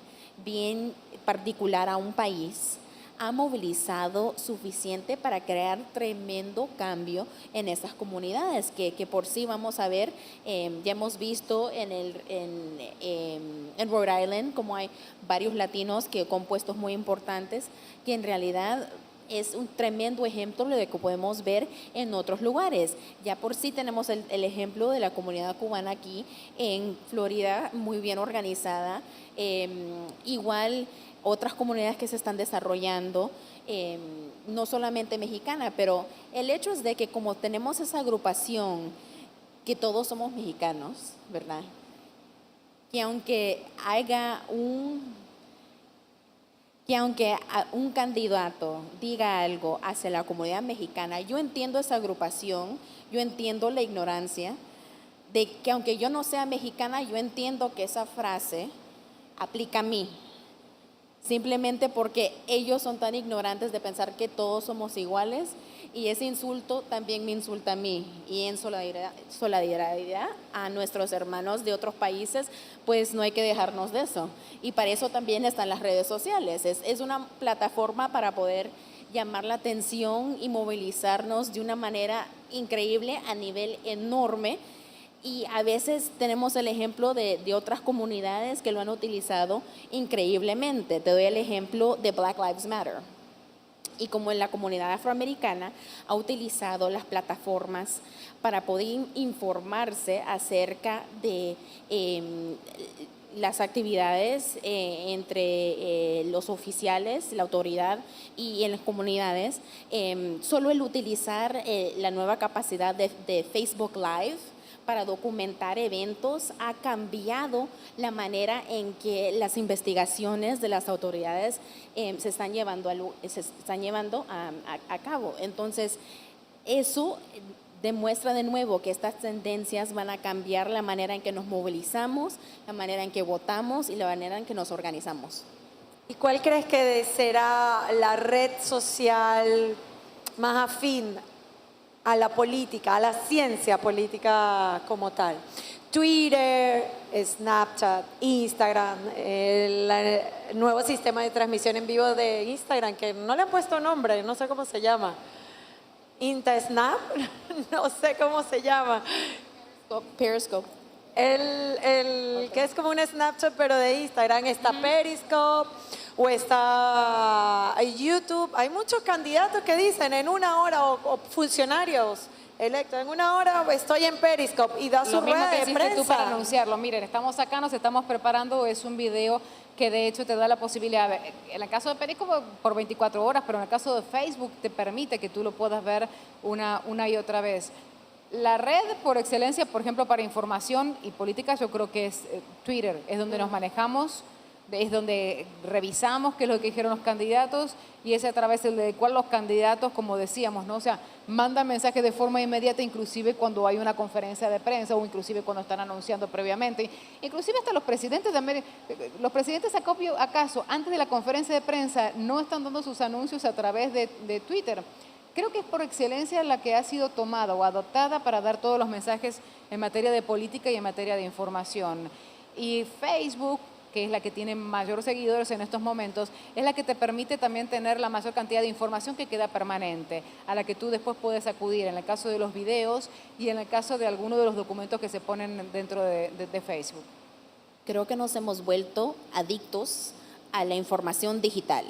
bien particular a un país, ha movilizado suficiente para crear tremendo cambio en esas comunidades que por sí vamos a ver. Ya hemos visto en Rhode Island como hay varios latinos con puestos muy importantes, que en realidad es un tremendo ejemplo de lo que podemos ver en otros lugares. Ya por sí tenemos el ejemplo de la comunidad cubana aquí en Florida, muy bien organizada. Igual otras comunidades que se están desarrollando, no solamente mexicana, pero el hecho es de que como tenemos esa agrupación, que todos somos mexicanos, ¿verdad? Que aunque un candidato diga algo hacia la comunidad mexicana, yo entiendo esa agrupación, yo entiendo la ignorancia, de que aunque yo no sea mexicana, yo entiendo que esa frase aplica a mí. simplemente porque ellos son tan ignorantes de pensar que todos somos iguales, y ese insulto también me insulta a mí, y en solidaridad a nuestros hermanos de otros países, pues no hay que dejarnos de eso. Y para eso también están las redes sociales. Es una plataforma para poder llamar la atención y movilizarnos de una manera increíble a nivel enorme. Y a veces tenemos el ejemplo de otras comunidades que lo han utilizado increíblemente. Te doy el ejemplo de Black Lives Matter. Y como en la comunidad afroamericana ha utilizado las plataformas para poder informarse acerca de las actividades entre los oficiales, la autoridad y en las comunidades, solo el utilizar la nueva capacidad de Facebook Live para documentar eventos ha cambiado la manera en que las investigaciones de las autoridades se están llevando a cabo. Entonces, eso demuestra de nuevo que estas tendencias van a cambiar la manera en que nos movilizamos, la manera en que votamos y la manera en que nos organizamos. ¿Y cuál crees que será la red social más afín a la política, a la ciencia política como tal? Twitter, Snapchat, Instagram, el nuevo sistema de transmisión en vivo de Instagram, que no le han puesto nombre, no sé cómo se llama. InstaSnap, no sé cómo se llama. Periscope. El que es como un Snapchat pero de Instagram, está Periscope o está YouTube. Hay muchos candidatos que dicen en una hora o funcionarios electos, en una hora estoy en Periscope y da su Lo mismo rueda que de hiciste tú para prensa. anunciarlo. Miren, estamos acá, nos estamos preparando, es un video que de hecho te da la posibilidad, en el caso de Periscope por 24 horas, pero en el caso de Facebook te permite que tú lo puedas ver una y otra vez. La red por excelencia, por ejemplo, para información y política, yo creo que es Twitter, es donde nos manejamos, es donde revisamos qué es lo que dijeron los candidatos y es a través del cual los candidatos, como decíamos, ¿no? O sea, mandan mensajes de forma inmediata, inclusive cuando hay una conferencia de prensa o inclusive cuando están anunciando previamente. Inclusive hasta los presidentes de América, los presidentes acaso antes de la conferencia de prensa no están dando sus anuncios a través de Twitter. Creo que es por excelencia la que ha sido tomada o adoptada para dar todos los mensajes en materia de política y en materia de información. Y Facebook, que es la que tiene mayor seguidores en estos momentos, es la que te permite también tener la mayor cantidad de información que queda permanente, a la que tú después puedes acudir en el caso de los videos y en el caso de algunos de los documentos que se ponen dentro de Facebook. Creo que nos hemos vuelto adictos a la información digital.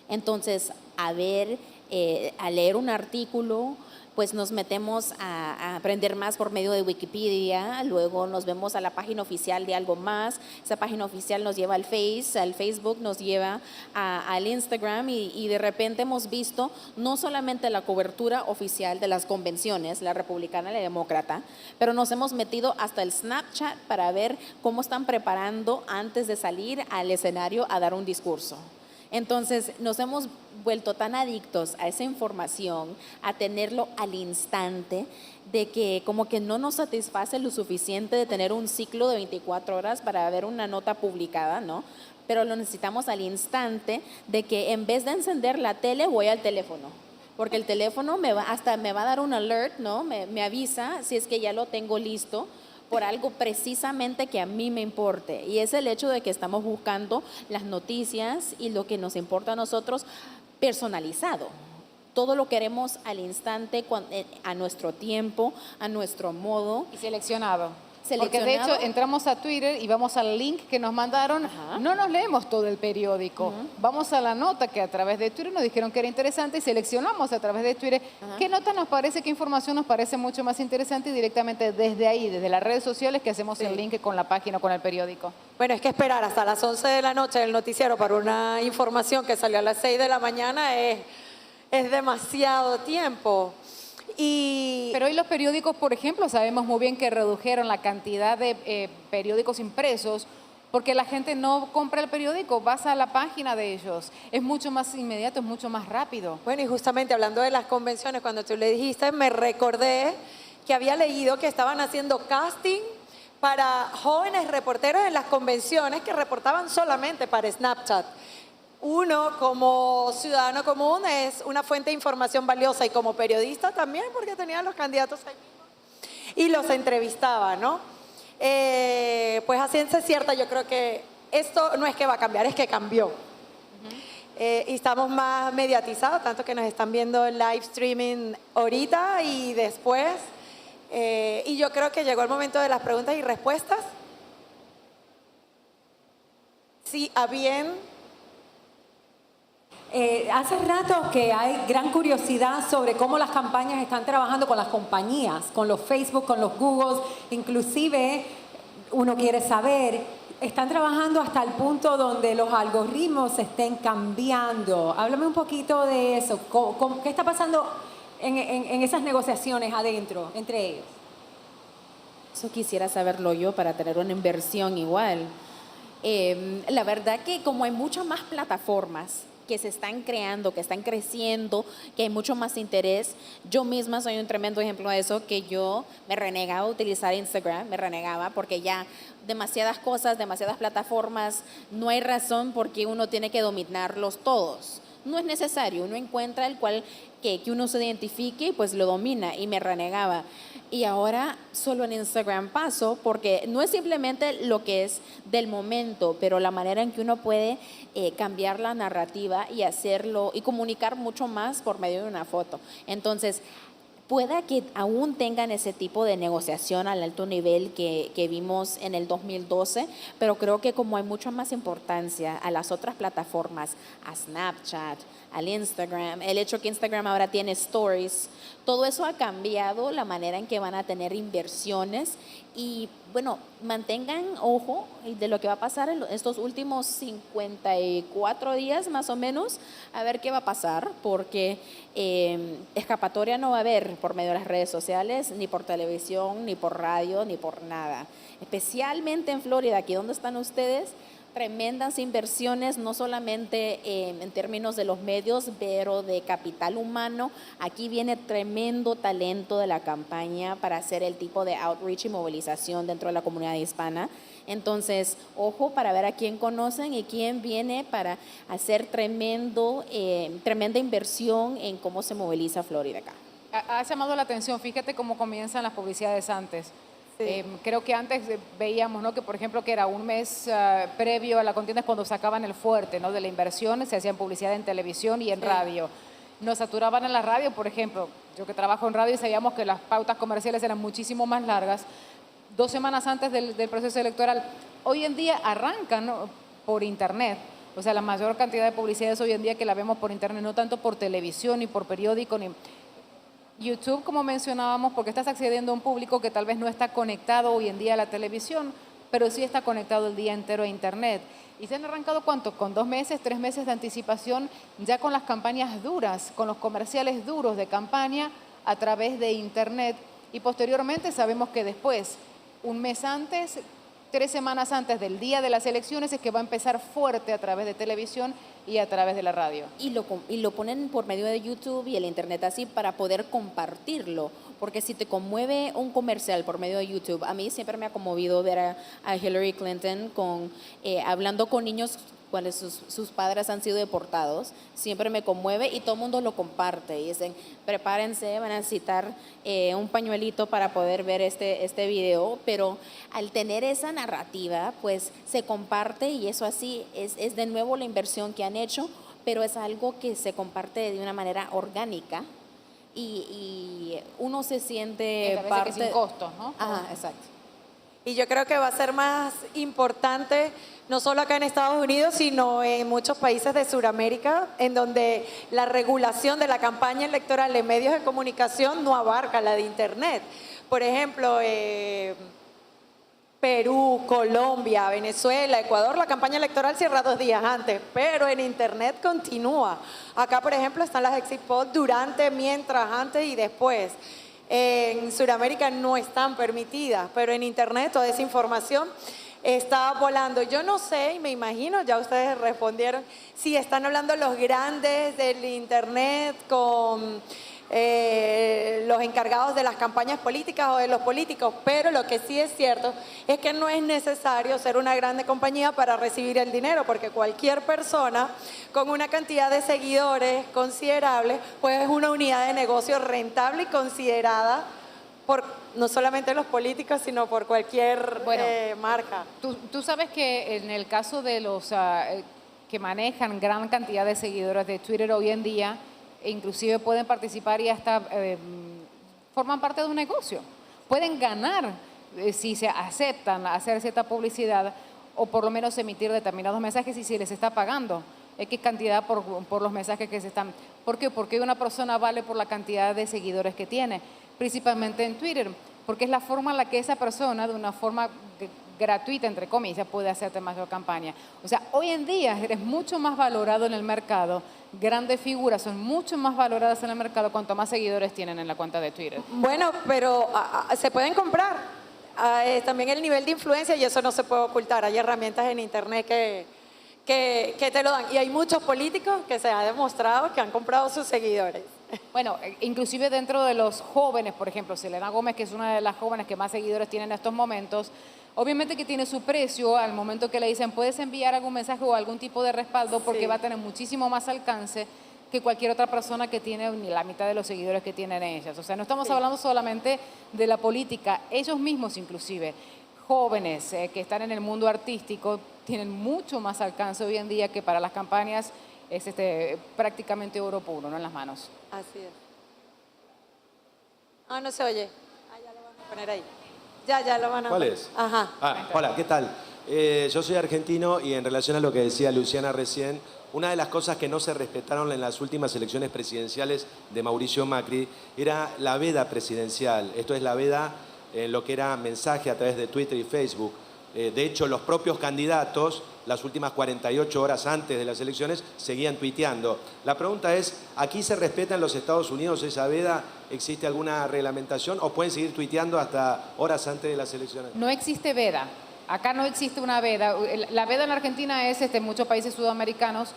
Entonces, a leer un artículo, pues nos metemos a aprender más por medio de Wikipedia, luego nos vemos a la página oficial de algo más, esa página oficial nos lleva al Facebook nos lleva al Instagram y de repente hemos visto no solamente la cobertura oficial de las convenciones, la republicana y la demócrata, pero nos hemos metido hasta el Snapchat para ver cómo están preparando antes de salir al escenario a dar un discurso. Entonces, nos hemos vuelto tan adictos a esa información, a tenerlo al instante, de que como que no nos satisface lo suficiente de tener un ciclo de 24 horas para ver una nota publicada, ¿no? Pero lo necesitamos al instante, de que en vez de encender la tele, voy al teléfono. Porque el teléfono me va a dar un alert, ¿no? Me avisa si es que ya lo tengo listo, por algo precisamente que a mí me importe. Y es el hecho de que estamos buscando las noticias y lo que nos importa a nosotros personalizado. Todo lo queremos al instante, a nuestro tiempo, a nuestro modo. Y seleccionado. Porque de hecho entramos a Twitter y vamos al link que nos mandaron. Ajá. No nos leemos todo el periódico. Vamos a la nota que a través de Twitter nos dijeron que era interesante y seleccionamos a través de Twitter qué nota nos parece, qué información nos parece mucho más interesante y directamente desde ahí, desde las redes sociales, que hacemos el link con la página, con el periódico. Bueno, es que esperar hasta las 11 de la noche del noticiero para una información que salió a las 6 de la mañana es demasiado tiempo. Pero hoy los periódicos, por ejemplo, sabemos muy bien que redujeron la cantidad de periódicos impresos porque la gente no compra el periódico, vas a la página de ellos. Es mucho más inmediato, es mucho más rápido. Bueno, y justamente hablando de las convenciones, cuando tú le dijiste, me recordé que había leído que estaban haciendo casting para jóvenes reporteros en las convenciones que reportaban solamente para Snapchat. uno como ciudadano común es una fuente de información valiosa y como periodista también, porque tenía a los candidatos ahí y los entrevistaba, ¿no? Pues a ciencia cierta yo creo que esto no es que va a cambiar, es que cambió. Y estamos más mediatizados, tanto que nos están viendo en live streaming ahorita y después. Y yo creo que llegó el momento de las preguntas y respuestas. Sí, a bien. Hace rato que hay gran curiosidad sobre cómo las campañas están trabajando con las compañías, con los Facebook, con los Googles, inclusive uno quiere saber, están trabajando hasta el punto donde los algoritmos se estén cambiando. Háblame un poquito de eso, ¿qué está pasando en esas negociaciones adentro, entre ellos? Eso quisiera saberlo yo para tener una inversión igual. La verdad que como hay muchas más plataformas que se están creando, que están creciendo, que hay mucho más interés. Yo misma soy un tremendo ejemplo de eso, que yo me renegaba a utilizar Instagram, me renegaba porque ya demasiadas cosas, demasiadas plataformas, no hay razón por qué uno tiene que dominarlos todos. No es necesario, uno encuentra el cual que uno se identifique y pues lo domina, y me renegaba. Y ahora solo en Instagram paso, porque no es simplemente lo que es del momento, pero la manera en que uno puede cambiar la narrativa y hacerlo y comunicar mucho más por medio de una foto. Entonces, pueda que aún tengan ese tipo de negociación al alto nivel que vimos en el 2012, pero creo que como hay mucha más importancia a las otras plataformas, a Snapchat, al Instagram, el hecho que Instagram ahora tiene stories, todo eso ha cambiado la manera en que van a tener inversiones. Y bueno, mantengan ojo de lo que va a pasar en estos últimos 54 días más o menos, a ver qué va a pasar, porque escapatoria no va a haber por medio de las redes sociales, ni por televisión, ni por radio, ni por nada. Especialmente en Florida, aquí donde están ustedes, tremendas inversiones, no solamente en términos de los medios, pero de capital humano. Aquí viene tremendo talento de la campaña para hacer el tipo de outreach y movilización dentro de la comunidad hispana. Entonces, ojo para ver a quién conocen y quién viene para hacer tremenda inversión en cómo se moviliza Florida acá. Ha llamado la atención, fíjate cómo comienzan las publicidades antes. Sí. Creo que antes veíamos, ¿no?, que por ejemplo que era un mes previo a la contienda es cuando sacaban el fuerte, ¿no?, de la inversión, se hacían publicidad en televisión y en radio. Nos saturaban en la radio, por ejemplo, yo que trabajo en radio y sabíamos que las pautas comerciales eran muchísimo más largas, 2 semanas antes del proceso electoral. Hoy en día arrancan, ¿no?, por internet. O sea, la mayor cantidad de publicidades hoy en día que la vemos por internet, no tanto por televisión, ni por periódico, ni YouTube, como mencionábamos, porque estás accediendo a un público que tal vez no está conectado hoy en día a la televisión, pero sí está conectado el día entero a internet. ¿Y se han arrancado cuánto? Con 2 meses, 3 meses de anticipación, ya con las campañas duras, con los comerciales duros de campaña a través de internet. Y posteriormente sabemos que después, un mes antes, 3 semanas antes del día de las elecciones, es que va a empezar fuerte a través de televisión y a través de la radio. Y lo ponen por medio de YouTube y el internet así para poder compartirlo, porque si te conmueve un comercial por medio de YouTube, a mí siempre me ha conmovido ver a Hillary Clinton hablando con niños cuando sus padres han sido deportados, siempre me conmueve y todo el mundo lo comparte y dicen, prepárense, van a necesitar un pañuelito para poder ver este video, pero al tener esa narrativa, pues se comparte y eso así es de nuevo la inversión que han hecho, pero es algo que se comparte de una manera orgánica y uno se siente parte que sin costos, ¿no? Ajá, exacto. Y yo creo que va a ser más importante, no solo acá en Estados Unidos, sino en muchos países de Sudamérica, en donde la regulación de la campaña electoral en medios de comunicación no abarca la de Internet. Por ejemplo, Perú, Colombia, Venezuela, Ecuador, la campaña electoral cierra 2 días antes, pero en Internet continúa. Acá, por ejemplo, están las exit polls durante, mientras, antes y después. En Sudamérica no están permitidas, pero en Internet toda esa información está volando. Yo no sé, y me imagino, ya ustedes respondieron, si están hablando los grandes del Internet con los encargados de las campañas políticas o de los políticos, pero lo que sí es cierto es que no es necesario ser una grande compañía para recibir el dinero, porque cualquier persona con una cantidad de seguidores considerable, pues es una unidad de negocio rentable y considerada por no solamente los políticos, sino por cualquier marca. Tú sabes que en el caso de los que manejan gran cantidad de seguidores de Twitter hoy en día, inclusive pueden participar y hasta forman parte de un negocio. Pueden ganar si se aceptan hacer cierta publicidad o por lo menos emitir determinados mensajes y si les está pagando X cantidad por los mensajes que se están. ¿Por qué? Porque una persona vale por la cantidad de seguidores que tiene, principalmente en Twitter, porque es la forma en la que esa persona, de una forma gratuita, entre comillas, puede hacerte mayor campaña. O sea, hoy en día eres mucho más valorado en el mercado, grandes figuras son mucho más valoradas en el mercado cuanto más seguidores tienen en la cuenta de Twitter. Bueno, pero se pueden comprar. También el nivel de influencia y eso no se puede ocultar. Hay herramientas en internet que te lo dan. Y hay muchos políticos que se ha demostrado que han comprado sus seguidores. Bueno, inclusive dentro de los jóvenes, por ejemplo, Selena Gómez, que es una de las jóvenes que más seguidores tiene en estos momentos, obviamente que tiene su precio al momento que le dicen puedes enviar algún mensaje o algún tipo de respaldo porque Sí. va a tener muchísimo más alcance que cualquier otra persona que tiene ni la mitad de los seguidores que tienen ellas. O sea, no estamos hablando solamente de la política, ellos mismos inclusive, jóvenes que están en el mundo artístico, tienen mucho más alcance hoy en día que para las campañas es prácticamente oro puro, ¿no? En las manos. Así es. No se oye. Ya lo van a poner ahí. Ya lo van a ¿Cuál poner. es? Ajá. Hola, ¿qué tal? Yo soy argentino y en relación a lo que decía Luciana recién, una de las cosas que no se respetaron en las últimas elecciones presidenciales de Mauricio Macri era la veda presidencial. Esto es la veda en lo que era mensaje a través de Twitter y Facebook. De hecho, los propios candidatos, las últimas 48 horas antes de las elecciones, seguían tuiteando. La pregunta es, ¿aquí se respeta en los Estados Unidos esa veda? ¿Existe alguna reglamentación o pueden seguir tuiteando hasta horas antes de las elecciones? No existe veda. Acá no existe una veda. La veda en Argentina es en muchos países sudamericanos.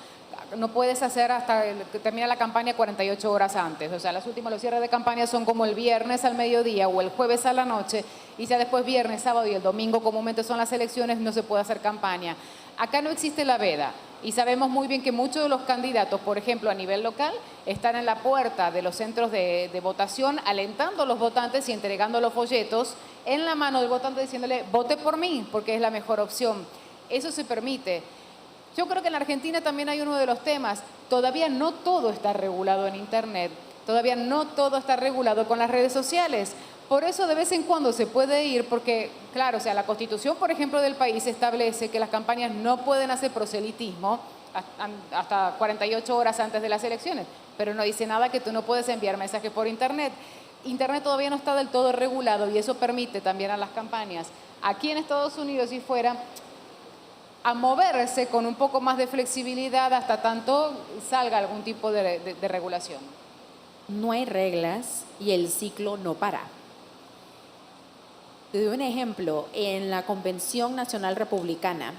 No puedes hacer hasta que termina la campaña 48 horas antes. O sea, los cierres de campaña son como el viernes al mediodía o el jueves a la noche y ya después viernes, sábado y el domingo comúnmente son las elecciones, no se puede hacer campaña. Acá no existe la veda y sabemos muy bien que muchos de los candidatos, por ejemplo, a nivel local, están en la puerta de los centros de votación alentando a los votantes y entregando los folletos en la mano del votante diciéndole vote por mí porque es la mejor opción. Eso se permite. Yo creo que en la Argentina también hay uno de los temas. Todavía no todo está regulado en Internet. Todavía no todo está regulado con las redes sociales. Por eso de vez en cuando se puede ir, porque, claro, o sea, la Constitución, por ejemplo, del país establece que las campañas no pueden hacer proselitismo hasta 48 horas antes de las elecciones, pero no dice nada que tú no puedes enviar mensajes por Internet. Internet todavía no está del todo regulado y eso permite también a las campañas, aquí en Estados Unidos y fuera, a moverse con un poco más de flexibilidad hasta tanto salga algún tipo de regulación. No hay reglas y el ciclo no para. Te doy un ejemplo. En la Convención Nacional Republicana,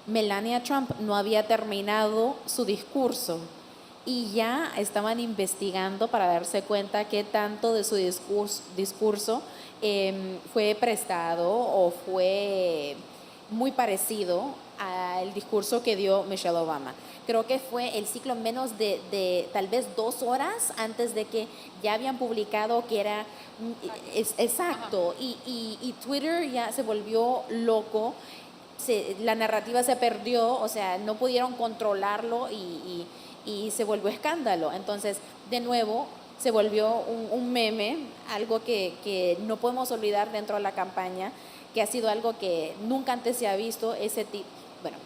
Melania Trump no había terminado su discurso y ya estaban investigando para darse cuenta qué tanto de su discurso fue prestado o fue muy parecido al discurso que dio Michelle Obama. Creo que fue el ciclo menos de tal vez 2 horas antes de que ya habían publicado que era exacto. Y Twitter ya se volvió loco, la narrativa se perdió, o sea, no pudieron controlarlo y se volvió escándalo. Entonces, de nuevo, se volvió un meme, algo que no podemos olvidar dentro de la campaña, que ha sido algo que nunca antes se ha visto, bueno,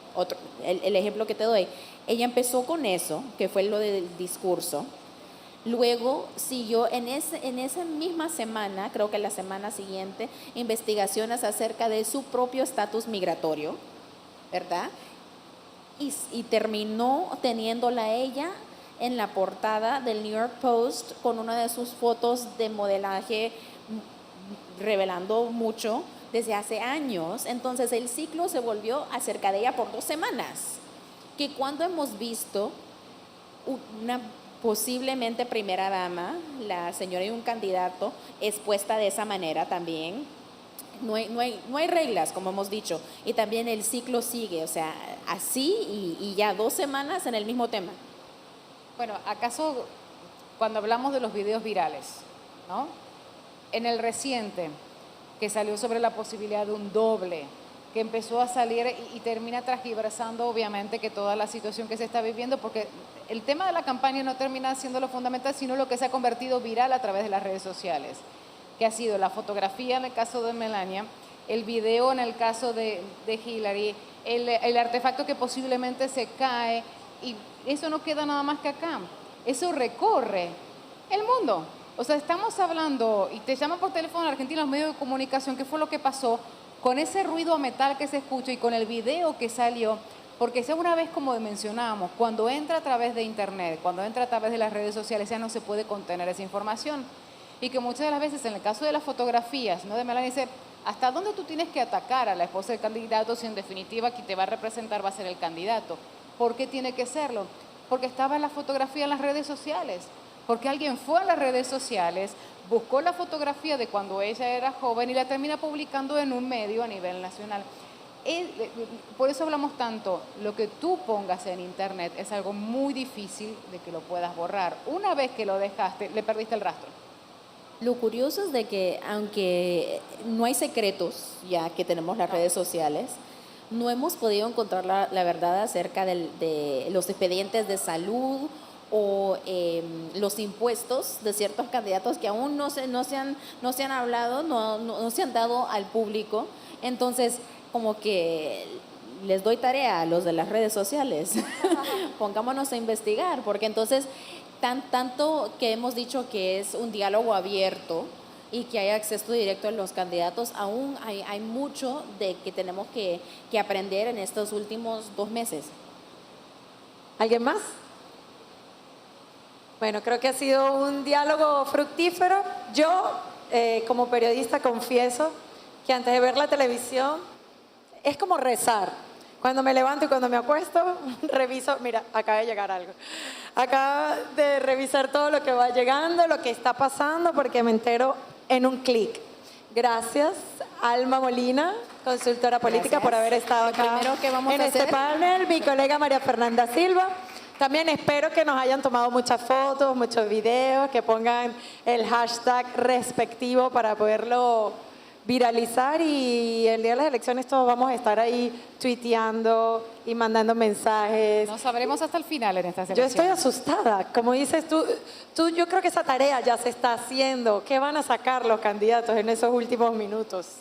el ejemplo que te doy, ella empezó con eso, que fue lo del discurso, luego siguió en esa misma semana, creo que la semana siguiente, investigaciones acerca de su propio estatus migratorio, ¿verdad? Y terminó teniéndola ella en la portada del New York Post con una de sus fotos de modelaje revelando mucho desde hace años. Entonces el ciclo se volvió acerca de ella por 2 semanas. Que cuando hemos visto una posiblemente primera dama, la señora y un candidato, expuesta de esa manera también. No hay reglas, como hemos dicho, y también el ciclo sigue, o sea, así y ya 2 semanas en el mismo tema. Bueno, ¿acaso cuando hablamos de los videos virales, ¿no? En el reciente, que salió sobre la posibilidad de un doble, que empezó a salir y termina transgiversando obviamente que toda la situación que se está viviendo, porque el tema de la campaña no termina siendo lo fundamental, sino lo que se ha convertido viral a través de las redes sociales, que ha sido la fotografía en el caso de Melania, el video en el caso de Hillary, el artefacto que posiblemente se cae, y eso no queda nada más que acá, eso recorre el mundo. O sea, estamos hablando, y te llaman por teléfono en Argentina los medios de comunicación, ¿qué fue lo que pasó con ese ruido a metal que se escucha y con el video que salió? Porque esa una vez, como mencionábamos, cuando entra a través de internet, cuando entra a través de las redes sociales, ya no se puede contener esa información. Y que muchas de las veces, en el caso de las fotografías, ¿no?, de Melania, dice, ¿hasta dónde tú tienes que atacar a la esposa del candidato si en definitiva quien te va a representar va a ser el candidato? ¿Por qué tiene que serlo? Porque estaba en la fotografía en las redes sociales. Porque alguien fue a las redes sociales, buscó la fotografía de cuando ella era joven y la termina publicando en un medio a nivel nacional. Por eso hablamos tanto, lo que tú pongas en internet es algo muy difícil de que lo puedas borrar. Una vez que lo dejaste, le perdiste el rastro. Lo curioso es de que aunque no hay secretos, ya que tenemos las redes sociales, no hemos podido encontrar la verdad acerca de los expedientes de salud o los impuestos de ciertos candidatos que aún no se han hablado, no se han dado al público. Entonces, como que les doy tarea a los de las redes sociales, pongámonos a investigar, porque entonces tanto que hemos dicho que es un diálogo abierto y que hay acceso directo a los candidatos, aún hay mucho de que tenemos que aprender en estos últimos 2 meses. ¿Alguien más? Bueno, creo que ha sido un diálogo fructífero. Yo, como periodista, confieso que antes de ver la televisión es como rezar. Cuando me levanto y cuando me acuesto, reviso, mira, acaba de llegar algo. Acaba de revisar todo lo que va llegando, lo que está pasando, porque me entero en un clic. Gracias, Alma Molina, consultora política, Gracias. por haber estado Lo acá primero que vamos en a este hacer. panel. Mi colega María Fernanda Silva. También espero que nos hayan tomado muchas fotos, muchos videos, que pongan el hashtag respectivo para poderlo viralizar, y el día de las elecciones todos vamos a estar ahí tuiteando y mandando mensajes. No sabremos hasta el final en estas Yo elecciones. estoy asustada, como dices tú, yo creo que esa tarea ya se está haciendo. ¿Qué van a sacar los candidatos en esos últimos minutos?